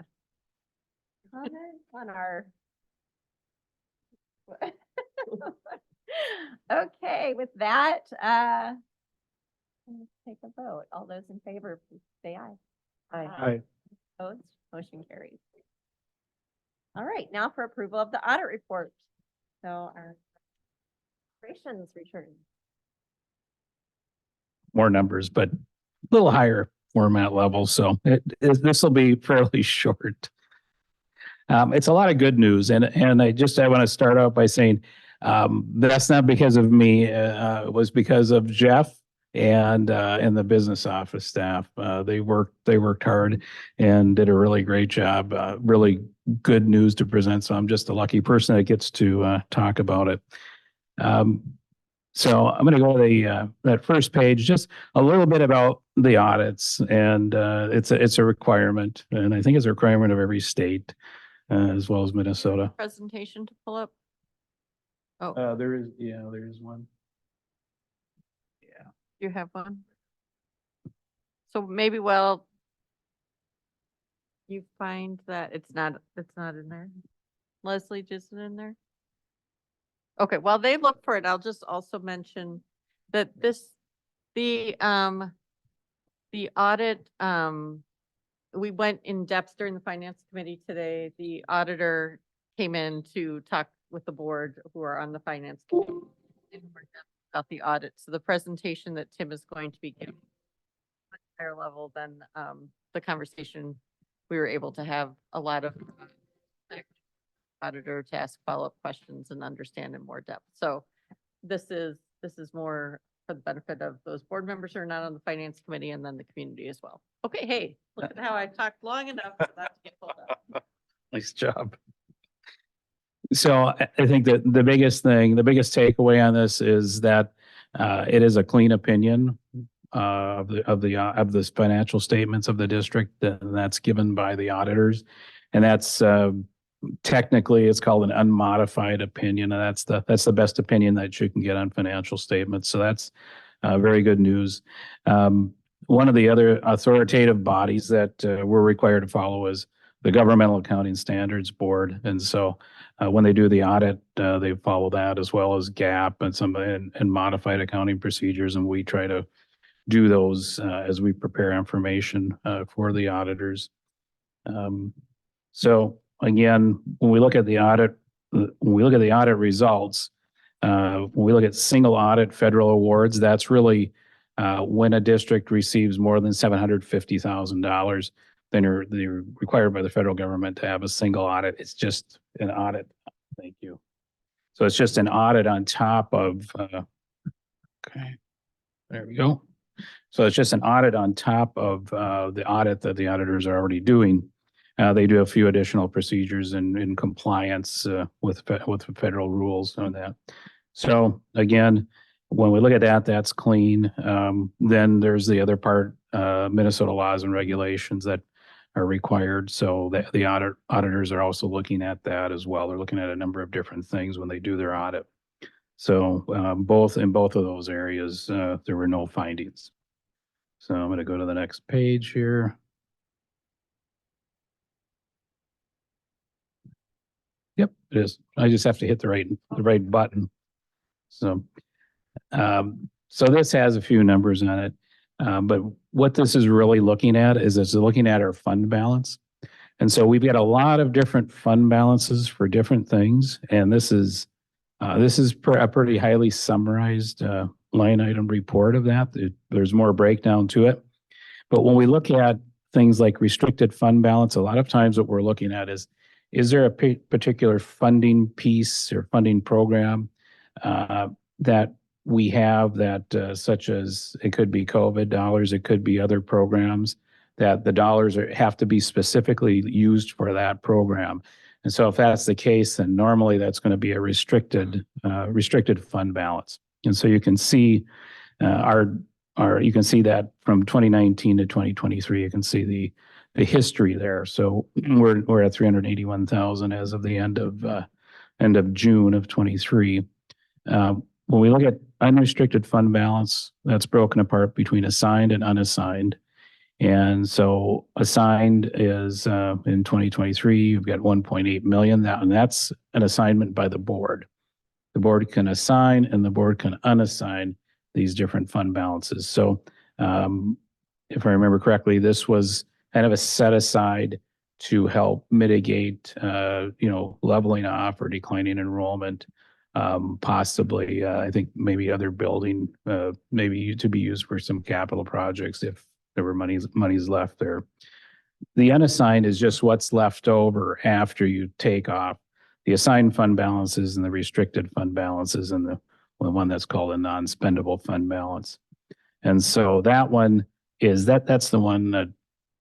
comment on our? Okay, with that, let's take a vote. All those in favor, please say aye. Aye. Opposed, motion carries. All right, now for approval of the audit report. So our operations return. More numbers, but a little higher format level. So this will be fairly short. It's a lot of good news. And I want to start out by saying, that's not because of me. It was because of Jeff and the business office staff. They worked hard and did a really great job. Really good news to present. So I'm just a lucky person that gets to talk about it. So I'm going to go to that first page, just a little bit about the audits, and it's a requirement, and I think it's a requirement of every state, as well as Minnesota. Presentation to pull up. Oh, There is one. you have one? So maybe, well, you find that it's not in there. Leslie, is it in there? Okay, while they look for it, I'll just also mention that the audit, we went in depth during the finance committee today. The auditor came in to talk with the board who are on the finance committee in more depth about the audit. So the presentation that Tim is going to be giving much higher level than the conversation we were able to have a lot of auditor to ask follow-up questions and understand in more depth. So this is more for the benefit of those board members who are not on the finance committee and then the community as well. Okay, hey, look at how I talked long enough for that to get pulled up. Nice job. So I think that the biggest takeaway on this is that it is a clean opinion of the financial statements of the district, and that's given by the auditors, and that's technically it's called an unmodified opinion, and that's the best opinion that you can get on financial statements. So that's very good news. One of the other authoritative bodies that we're required to follow is the Governmental Accounting Standards Board, and so when they do the audit, they follow that, as well as GAAP and modified accounting procedures, and we try to do those as we prepare information for the auditors. So again, when we look at the audit results, when we look at single audit federal awards, that's really when a district receives more than $750,000, then they're required by the federal government to have a single audit. It's just an audit. Thank you. So it's just an audit on top of, okay, there we go. So it's just an audit on top of the audit that the auditors are already doing. They do a few additional procedures in compliance with the federal rules on that. So again, when we look at that, that's clean. Then there's the other part, Minnesota laws and regulations that are required. So the auditors are also looking at that as well. They're looking at a number of different things when they do their audit. So in both of those areas, there were no findings. So I'm going to go to the next page here. Yep, it is. I just have to hit the right button. So, so this has a few numbers on it, but what this is really looking at is it's looking at our fund balance. And so we've got a lot of different fund balances for different things. And this is a pretty highly summarized line item report of that. There's more breakdown to it. But when we look at things like restricted fund balance, a lot of times what we're looking at is there a particular funding piece or funding program that we have that such as it could be COVID dollars, it could be other programs that the dollars have to be specifically used for that program. And so if that's the case, then normally that's going to be a restricted fund balance. And so you can see you can see that from 2019 to 2023, you can see the history there. So we're at 381,000 as of the end of June of 23. When we look at unrestricted fund balance, that's broken apart between assigned and unassigned. And so assigned is in 2023, you've got 1.8 million, and that's an assignment by the board. The board can assign and the board can unassign these different fund balances. So if I remember correctly, this was kind of a set aside to help mitigate, leveling off or declining enrollment. Possibly, I think maybe other building, maybe to be used for some capital projects if there were monies left there. The unassigned is just what's left over after you take off the assigned fund balances and the restricted fund balances and the one that's called a non-spendable fund balance. And so that one that's the one that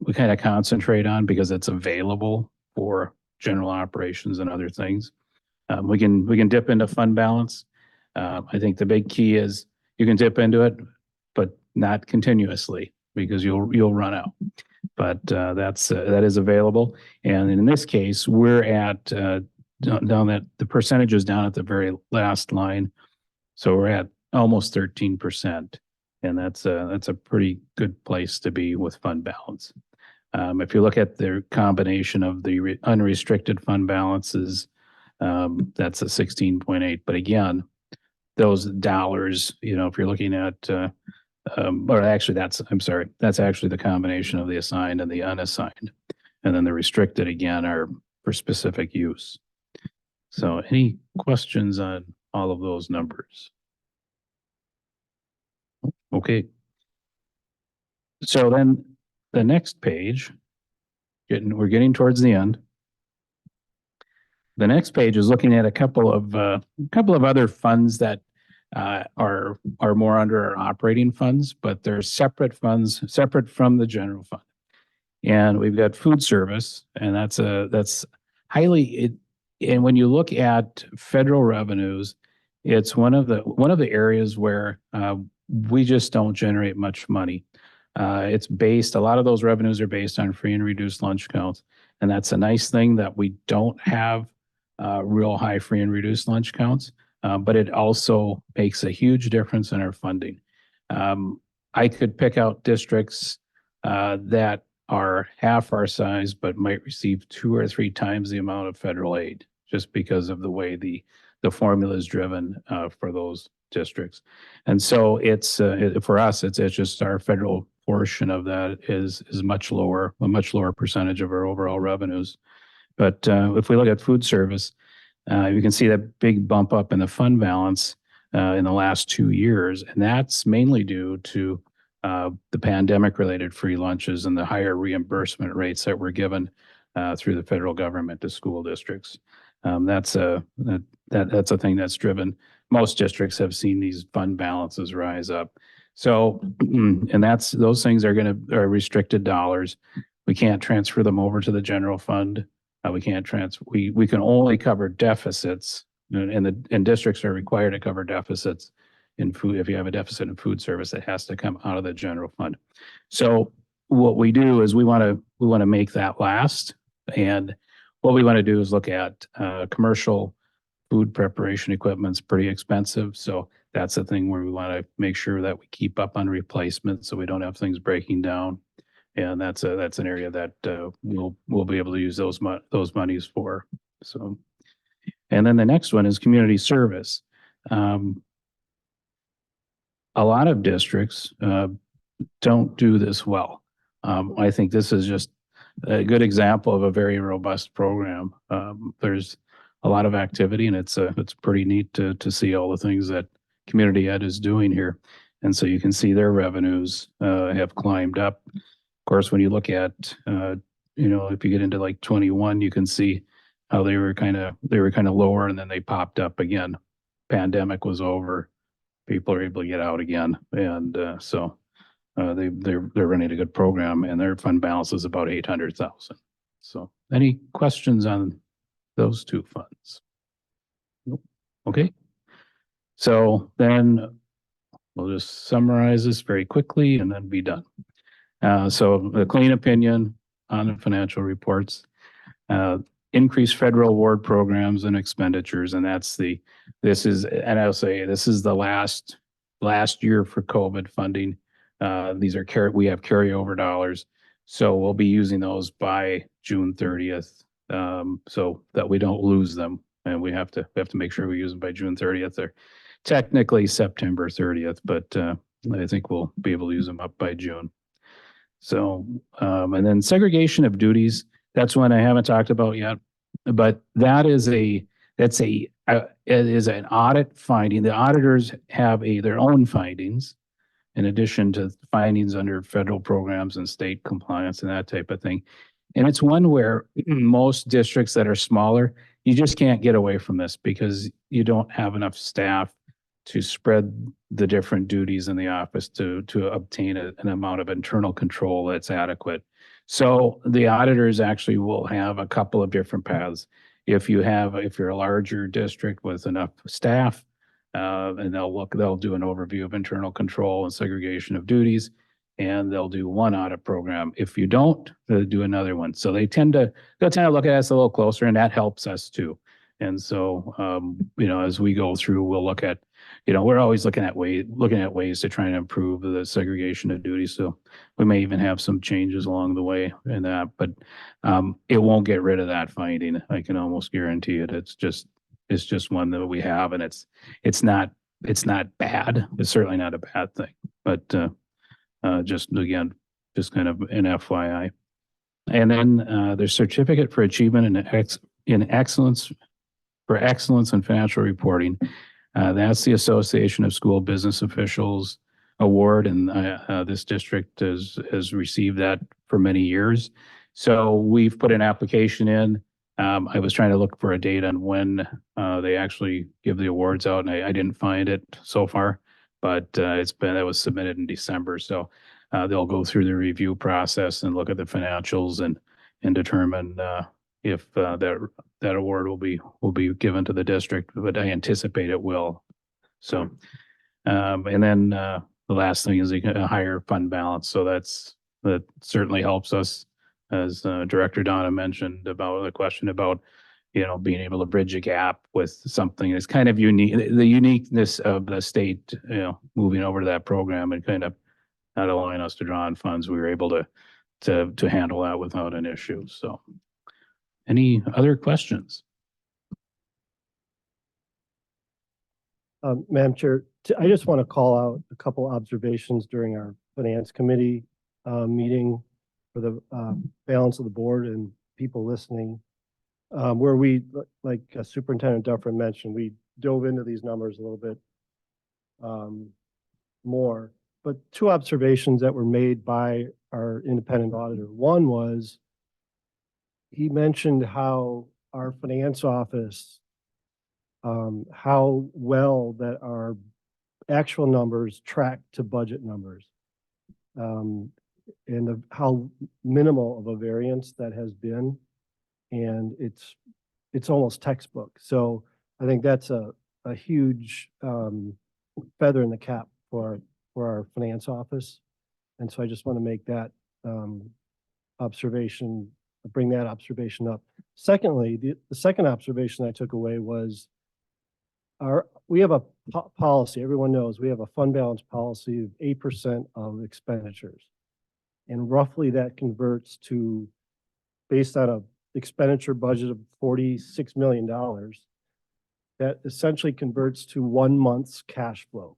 we kind of concentrate on because it's available for general operations and other things. We can dip into fund balance. I think the big key is you can dip into it, but not continuously because you'll run out. But that is available. And in this case, we're at down at the percentages down at the very last line. So we're at almost 13%. And that's a pretty good place to be with fund balance. If you look at the combination of the unrestricted fund balances, that's a 16.8. But again, those dollars, if you're looking at, or actually that's actually the combination of the assigned and the unassigned. And then the restricted again are for specific use. So any questions on all of those numbers? Okay. So then the next page, we're getting towards the end. The next page is looking at a couple of other funds that are more under our operating funds, but they're separate funds, separate from the general fund. And we've got food service, and that's highly. And when you look at federal revenues, it's one of the areas where we just don't generate much money. A lot of those revenues are based on free and reduced lunch counts. And that's a nice thing that we don't have real high free and reduced lunch counts, but it also makes a huge difference in our funding. I could pick out districts that are half our size, but might receive 2 or 3 times the amount of federal aid just because of the way the formula is driven for those districts. And so for us, it's just our federal portion of that is much lower, a much lower percentage of our overall revenues. But if we look at food service, you can see that big bump up in the fund balance in the last 2 years. And that's mainly due to the pandemic-related free lunches and the higher reimbursement rates that were given through the federal government to school districts. That's a thing that's driven. Most districts have seen these fund balances rise up. So, and those things are restricted dollars. We can't transfer them over to the general fund. We can't we can only cover deficits, and districts are required to cover deficits in food. If you have a deficit in food service, it has to come out of the general fund. So what we do is we want to make that last. And what we want to do is look at commercial food preparation equipment's pretty expensive. So that's the thing where we want to make sure that we keep up on replacement so we don't have things breaking down. And that's an area that we'll be able to use those monies for. So, and then the next one is community service. A lot of districts don't do this well. I think this is just a good example of a very robust program. There's a lot of activity, and it's pretty neat to see all the things that community ed is doing here. And so you can see their revenues have climbed up. Of course, when you look at, if you get into like 21, you can see how they were kind of lower, and then they popped up again. Pandemic was over. People are able to get out again. And so they're running a good program and their fund balance is about 800,000. So any questions on those two funds? Nope. Okay. So then we'll just summarize this very quickly and then be done. So the clean opinion on the financial reports, increased federal award programs and expenditures, and and I'll say this is the last year for COVID funding. These are we have carryover dollars, so we'll be using those by June 30th, so that we don't lose them, and we have to make sure we use them by June 30th. They're technically September 30th, but I think we'll be able to use them up by June. So, and then segregation of duties, that's one I haven't talked about yet, but it is an audit finding. The auditors have their own findings in addition to findings under federal programs and state compliance and that type of thing. And it's one where most districts that are smaller, you just can't get away from this because you don't have enough staff to spread the different duties in the office to obtain an amount of internal control that's adequate. So the auditors actually will have a couple of different paths. If you're a larger district with enough staff, and they'll do an overview of internal control and segregation of duties, and they'll do one audit program. If you don't, they'll do another one. So they'll tend to look at us a little closer, and that helps us too. And so, as we go through, we'll look at, we're always looking at ways to try and improve the segregation of duties. So we may even have some changes along the way in that, but it won't get rid of that finding. I can almost guarantee it. It's just one that we have, and it's not bad. It's certainly not a bad thing, but just kind of an FYI. And then there's certificate for achievement in excellence in financial reporting. That's the Association of School Business Officials Award, and this district has received that for many years. So we've put an application in. I was trying to look for a date on when they actually give the awards out, and I didn't find it so far, but that was submitted in December. So they'll go through the review process and look at the financials and determine if that award will be given to the district, but I anticipate it will. So, and then the last thing is a higher fund balance. So that certainly helps us, as Director Donna mentioned about the question about, being able to bridge a gap with something that's kind of unique, the uniqueness of the state, moving over to that program and kind of not allowing us to draw on funds. We were able to handle that without an issue. So any other questions? Madam Chair, I just want to call out a couple observations during our Finance Committee meeting for the balance of the board and people listening, where we, like Superintendent Dufferin mentioned, we dove into these numbers a little bit more. But two observations that were made by our independent auditor. One was, he mentioned how our finance office, how well that our actual numbers track to budget numbers, and how minimal of a variance that has been, and it's almost textbook. So I think that's a huge feather in the cap for our finance office, and so I just want to make that observation. Bring that observation up. Secondly, the second observation I took away was we have a policy, everyone knows, we have a fund balance policy of 8% of expenditures. And roughly that converts to, based on a expenditure budget of $46 million, that essentially converts to 1 month's cash flow.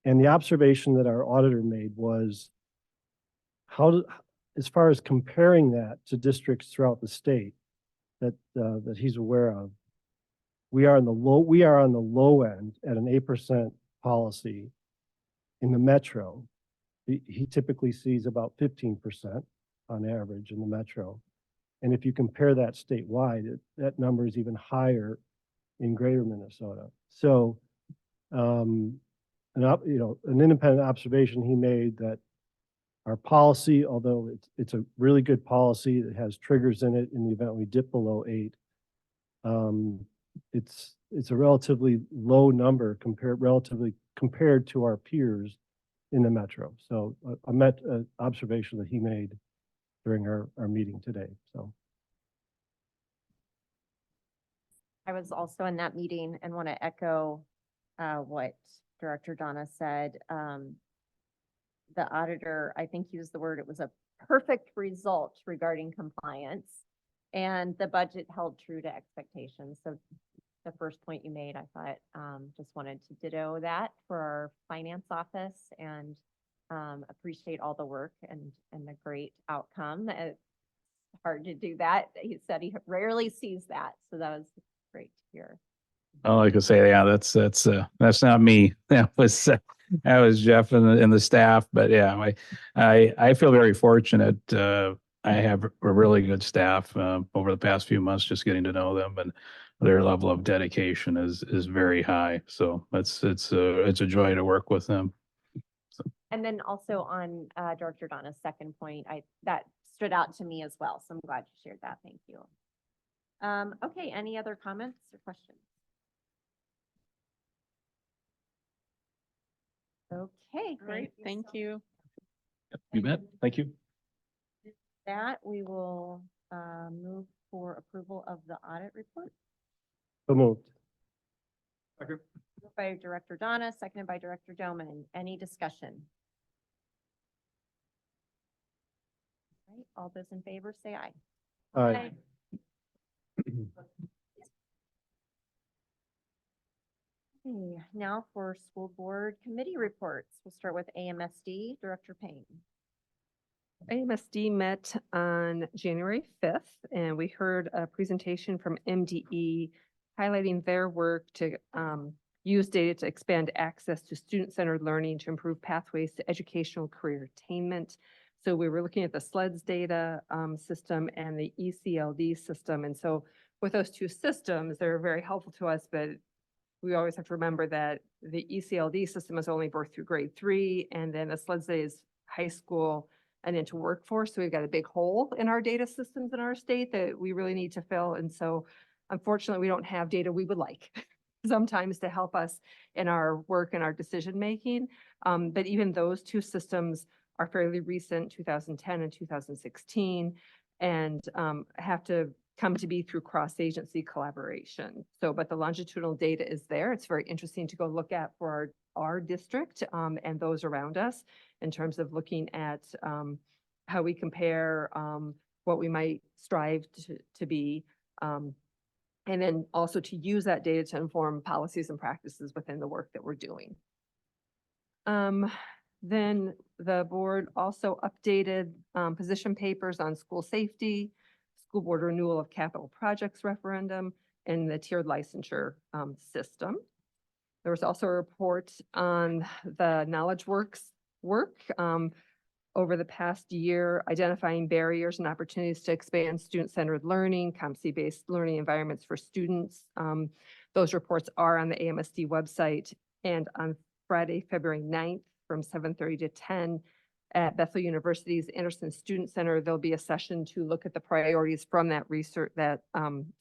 And the observation that our auditor made was, as far as comparing that to districts throughout the state that he's aware of, we are on the low end at an 8% policy in the metro. He typically sees about 15% on average in the metro. And if you compare that statewide, that number is even higher in greater Minnesota. So, an independent observation he made that our policy, although it's a really good policy that has triggers in it in the event we dip below 8. It's a relatively low number compared to our peers in the metro. So I met an observation that he made during our meeting today, so. I was also in that meeting and want to echo what Director Donna said. The auditor, I think, used the word, it was a perfect result regarding compliance. And the budget held true to expectations. So the first point you made, I thought, just wanted to ditto that for our finance office and appreciate all the work and the great outcome. It's hard to do that. He said he rarely sees that. So that was great to hear. All I could say, yeah, that's not me. That was Jeff and the staff. But yeah, I feel very fortunate. I have a really good staff over the past few months, just getting to know them, and their level of dedication is very high. So it's a joy to work with them. And then also on Director Donna's second point, that stood out to me as well. So I'm glad you shared that. Thank you. Okay, any other comments or questions? Okay, Great, thank you. You bet. Thank you. With that, we will move for approval of the audit report. So moved. Second. Moved by Director Donna, seconded by Director Doman. Any discussion? All right, all those in favor say aye. Aye. Okay, now for school board committee reports. We'll start with AMSD, Director Payne. AMSD met on January 5th, and we heard a presentation from MDE highlighting their work to use data to expand access to student-centered learning to improve pathways to educational career attainment. So we were looking at the SLEDS data system and the ECLD system. And so with those two systems, they're very helpful to us, but we always have to remember that the ECLD system is only birth through grade 3, and then the SLEDS data is high school and into workforce. So we've got a big hole in our data systems in our state that we really need to fill. And so unfortunately, we don't have data we would like sometimes to help us in our work and our decision-making. But even those two systems are fairly recent, 2010 and 2016, and have to come to be through cross-agency collaboration. So, but the longitudinal data is there. It's very interesting to go look at for our district and those around us in terms of looking at how we compare what we might strive to be, and then also to use that data to inform policies and practices within the work that we're doing. Then the board also updated position papers on school safety, school board renewal of capital projects referendum, and the tiered licensure system. There was also a report on the Knowledge Works work over the past year, identifying barriers and opportunities to expand student-centered learning, competency-based learning environments for students. Those reports are on the AMSD website, and on Friday, February 9th from 7:30 to 10 at Bethel University's Anderson Student Center, there'll be a session to look at the priorities from that research, that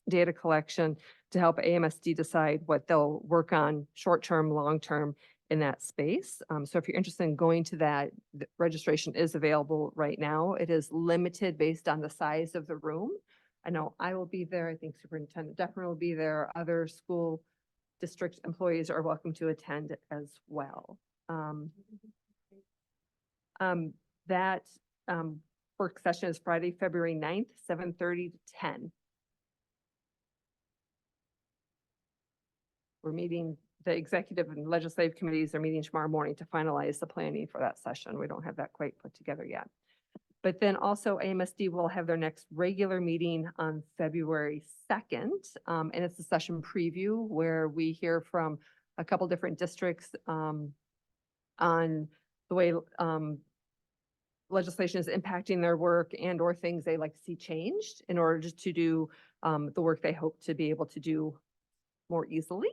data collection, to help AMSD decide what they'll work on short-term, long-term in that space. So if you're interested in going to that, the registration is available right now. It is limited based on the size of the room. I know I will be there. I think Superintendent Defner will be there. Other school district employees are welcome to attend as well. That work session is Friday, February 9th, 7:30 to 10. We're meeting, the executive and legislative committees are meeting tomorrow morning to finalize the planning for that session. We don't have that quite put together yet. But then also AMSD will have their next regular meeting on February 2nd. And it's a session preview where we hear from a couple different districts on the way legislation is impacting their work and or things they like to see changed in order to do the work they hope to be able to do more easily.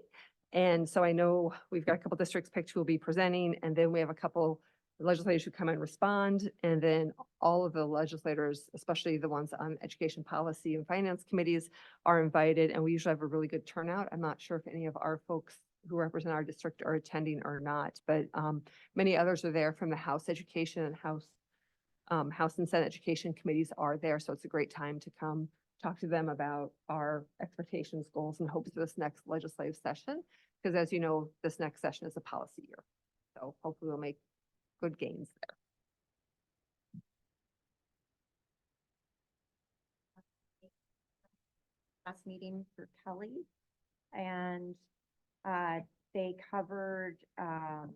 And so I know we've got a couple districts picked who will be presenting, and then we have a couple legislators who come and respond, and then all of the legislators, especially the ones on education policy and finance committees, are invited, and we usually have a really good turnout. I'm not sure if any of our folks who represent our district are attending or not, but many others are there from the House Education and House and Senate Education committees are there, so it's a great time to come talk to them about our expectations, goals, and hopes for this next legislative session. Because as you know, this next session is a policy year. So hopefully we'll make good gains there. Last meeting for Kelly, and they covered the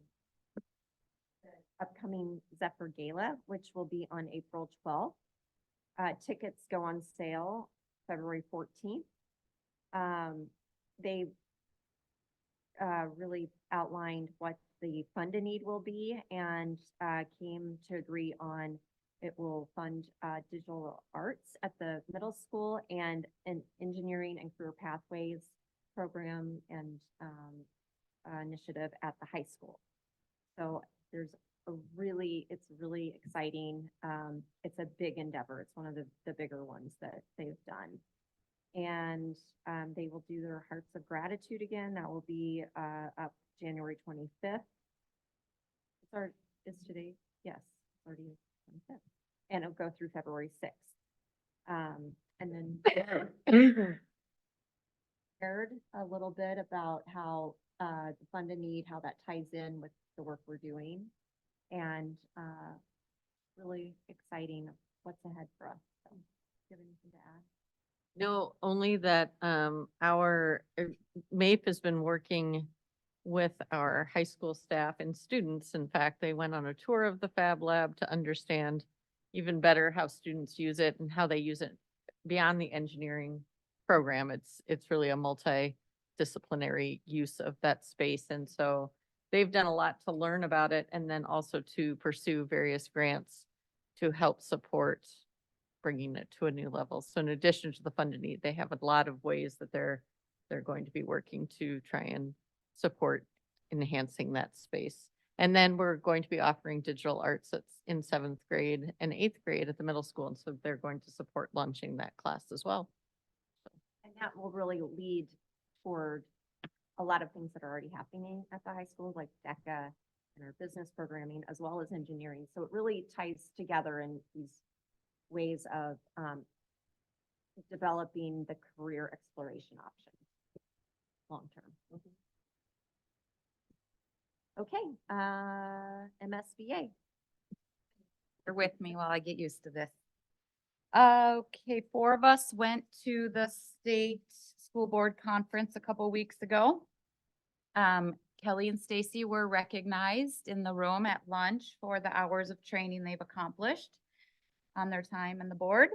upcoming Zephyr Gala, which will be on April 12th. Tickets go on sale February 14th. They really outlined what the fund need will be and came to agree on it will fund digital arts at the middle school and an engineering and career pathways program and initiative at the high school. So there's it's really exciting. It's a big endeavor. It's one of the bigger ones that they've done. And they will do their Hearts of Gratitude again. That will be up January 25th. Is today? Yes, it's already 25th. And it'll go through February 6th. And then shared a little bit about how the fund and need, how that ties in with the work we're doing. And really exciting what's ahead for us. So, do you have anything to add? No, only that our MAPE has been working with our high school staff and students. In fact, they went on a tour of the Fab Lab to understand even better how students use it and how they use it beyond the engineering program. It's really a multidisciplinary use of that space. And so they've done a lot to learn about it and then also to pursue various grants to help support bringing it to a new level. So in addition to the funded need, they have a lot of ways that they're going to be working to try and support enhancing that space. And then we're going to be offering digital arts that's in 7th grade and 8th grade at the middle school. And so they're going to support launching that class as well. And that will really lead toward a lot of things that are already happening at the high school, like DECA and our business programming, as well as engineering. So it really ties together in these ways of developing the career exploration options long-term. Okay, MSBA. Bear with me while I get used to this. Okay, 4 of us went to the state school board conference a couple weeks ago. Kelly and Stacy were recognized in the room at lunch for the hours of training they've accomplished on their time in the board.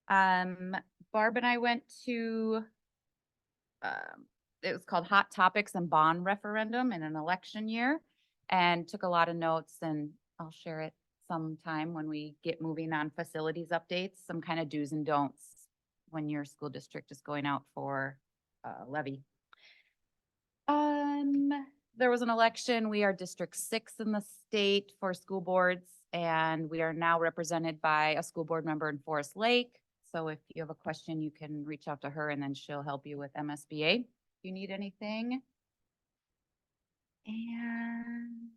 Barb and I went to, it was called Hot Topics and Bond Referendum in an election year, and took a lot of notes, and I'll share it sometime when we get moving on facilities updates, some kind of do's and don'ts when your school district is going out for levy. There was an election. We are District 6 in the state for school boards, and we are now represented by a school board member in Forest Lake. So if you have a question, you can reach out to her and then she'll help you with MSBA if you need anything. And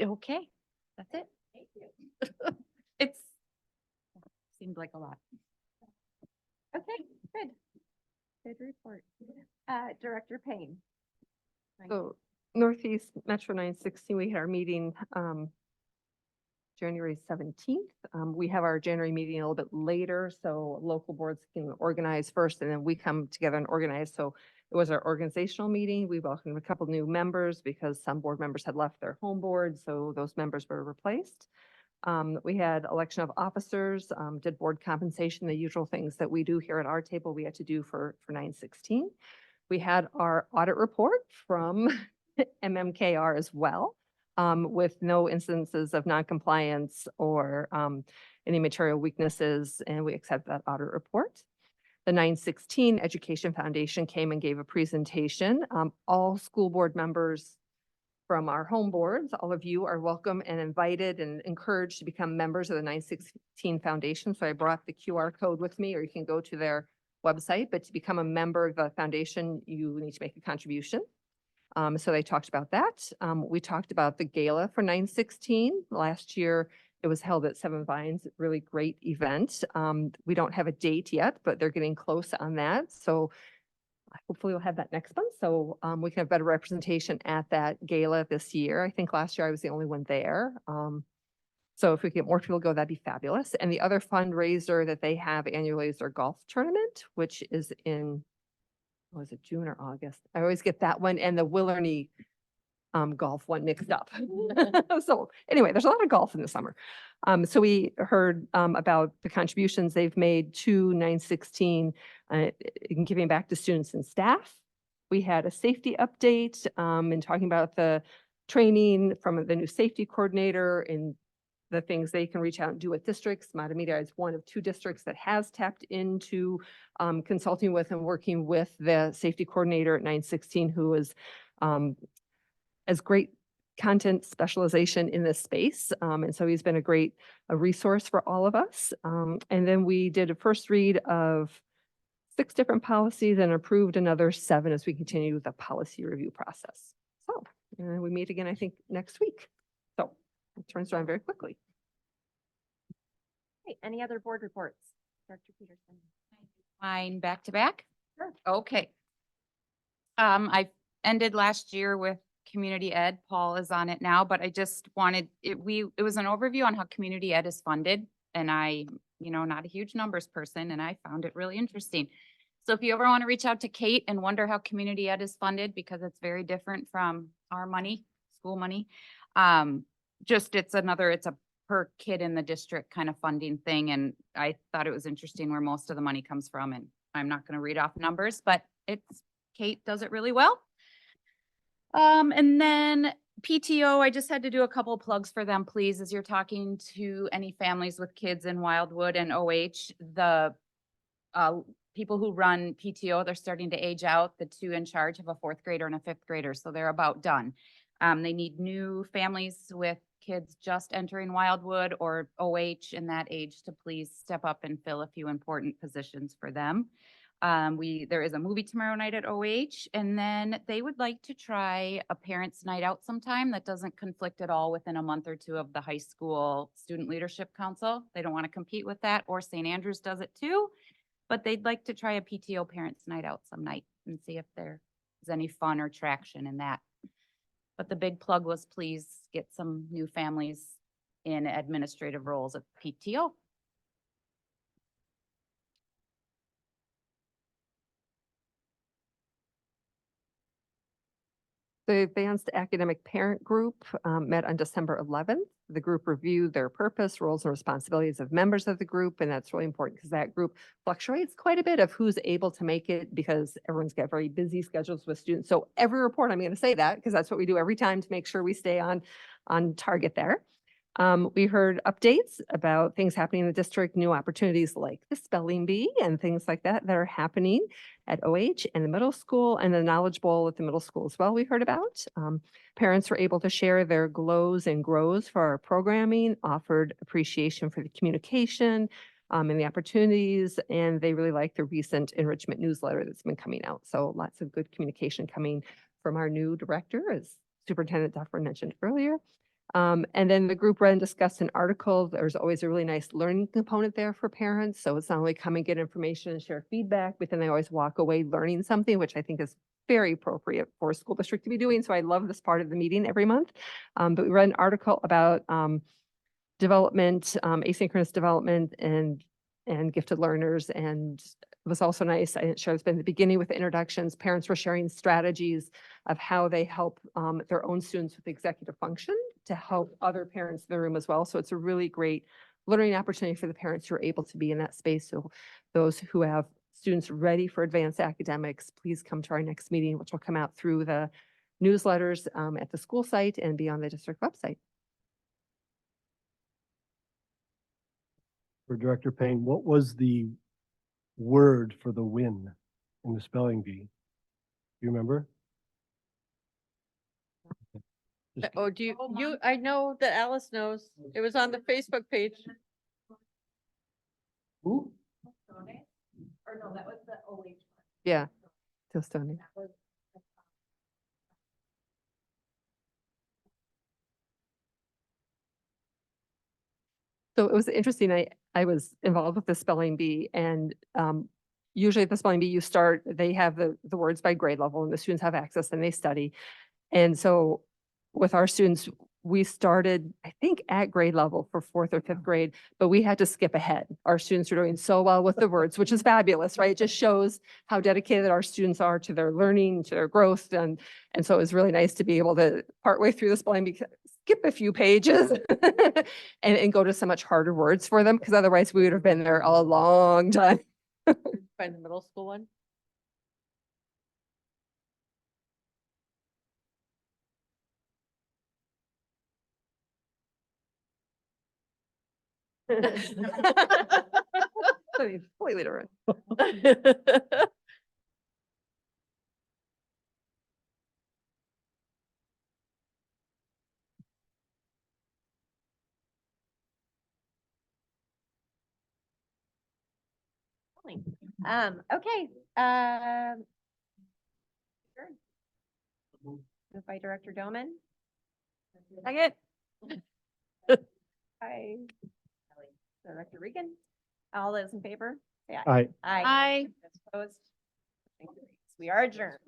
okay, that's it. Thank you. It's seemed like a lot. Okay, good. Good report. Director Payne. So Northeast Metro 916, we had our meeting January 17th. We have our January meeting a little bit later, so local boards can organize first and then we come together and organize. So it was our organizational meeting. We welcomed a couple new members because some board members had left their home board, so those members were replaced. We had election of officers, did board compensation, the usual things that we do here at our table, we had to do for 916. We had our audit report from MMKR as well, with no instances of noncompliance or any material weaknesses, and we accept that audit report. The 916 Education Foundation came and gave a presentation. All school board members from our home boards. All of you are welcome and invited and encouraged to become members of the 916 Foundation. So I brought the QR code with me, or you can go to their website, but to become a member of the foundation, you need to make a contribution. So they talked about that. We talked about the gala for 916. Last year, it was held at Seven Vines, really great event. We don't have a date yet, but they're getting close on that. So hopefully we'll have that next month. So we can have better representation at that gala this year. I think last year I was the only one there. So if we get more people to go, that'd be fabulous. And the other fundraiser that they have annually is their golf tournament, which is in, was it June or August? I always get that one and the Willerny golf one mixed up. So anyway, there's a lot of golf in the summer. So we heard about the contributions they've made to 916 in giving back to students and staff. We had a safety update and talking about the training from the new safety coordinator and the things they can reach out and do with districts. Matamita is one of 2 districts that has tapped into consulting with and working with the safety coordinator at 916, who is has great content specialization in this space. And so he's been a resource for all of us. And then we did a first read of 6 different policies and approved another 7 as we continue the policy review process. So we meet again, I think, next week. So it turns around very quickly. Okay, any other board reports? Dr. Peterson. Mine back to back? Sure. Okay. I ended last year with community ed. Paul is on it now, but I just wanted, it was an overview on how community ed is funded. And I, not a huge numbers person, and I found it really interesting. So if you ever want to reach out to Kate and wonder how community ed is funded, because it's very different from our money, school money. It's a per kid in the district kind of funding thing. And I thought it was interesting where most of the money comes from. And I'm not going to read off numbers, but Kate does it really well. And then PTO, I just had to do a couple plugs for them, please, as you're talking to any families with kids in Wildwood and OH. The people who run PTO, they're starting to age out. The 2 in charge have a 4th grader and a 5th grader, so they're about done. They need new families with kids just entering Wildwood or OH in that age to please step up and fill a few important positions for them. There is a movie tomorrow night at OH, and then they would like to try a parents' night out sometime that doesn't conflict at all within a month or 2 of the high school Student Leadership Council. They don't want to compete with that, or St. Andrews does it too, but they'd like to try a PTO parents' night out some night and see if there is any fun or traction in that. But the big plug was please get some new families in administrative roles at PTO. The Advanced Academic Parent Group met on December 11th. The group reviewed their purpose, roles, and responsibilities of members of the group, and that's really important because that group fluctuates quite a bit of who's able to make it because everyone's got very busy schedules with students. So every report, I'm going to say that because that's what we do every time to make sure we stay on target there. We heard updates about things happening in the district, new opportunities like the spelling bee and things like that that are happening at OH and the middle school, and the Knowledge Bowl at the middle school as well we heard about. Parents were able to share their glows and grows for our programming, offered appreciation for the communication and the opportunities, and they really like the recent enrichment newsletter that's been coming out. So lots of good communication coming from our new director, as Superintendent Dufford mentioned earlier. And then the group read and discussed an article. There's always a really nice learning component there for parents. So it's not only come and get information and share feedback, but then they always walk away learning something, which I think is very appropriate for a school district to be doing. So I love this part of the meeting every month. But we read an article about development, asynchronous development and gifted learners. And it was also nice. I didn't share this, but in the beginning with the introductions, parents were sharing strategies of how they help their own students with executive function to help other parents in the room as well. So it's a really great learning opportunity for the parents who are able to be in that space. So those who have students ready for advanced academics, please come to our next meeting, which will come out through the newsletters at the school site and be on the district website. For Director Payne, what was the word for the win in the spelling bee? Do you remember? Just- Oh, do you, I know that Alice knows. It was on the Facebook page. Who? Or no, that was the OH. Yeah. Tostone. So it was interesting. I was involved with the spelling bee and usually at the spelling bee, they have the words by grade level and the students have access and they study. And so with our students, we started, I think, at grade level for fourth or fifth grade, but we had to skip ahead. Our students are doing so well with the words, which is fabulous, right? It just shows how dedicated our students are to their learning, to their growth. And so it was really nice to be able to partway through the spelling bee, skip a few pages and go to some much harder words for them, because otherwise we would have been there a long time. Find the middle school one. Something completely different. Okay, sure. Moved by Director Doman. Second. By Director Regan. All those in favor? Say aye. Aye. Aye. Opposed? Motion carries. We are adjourned.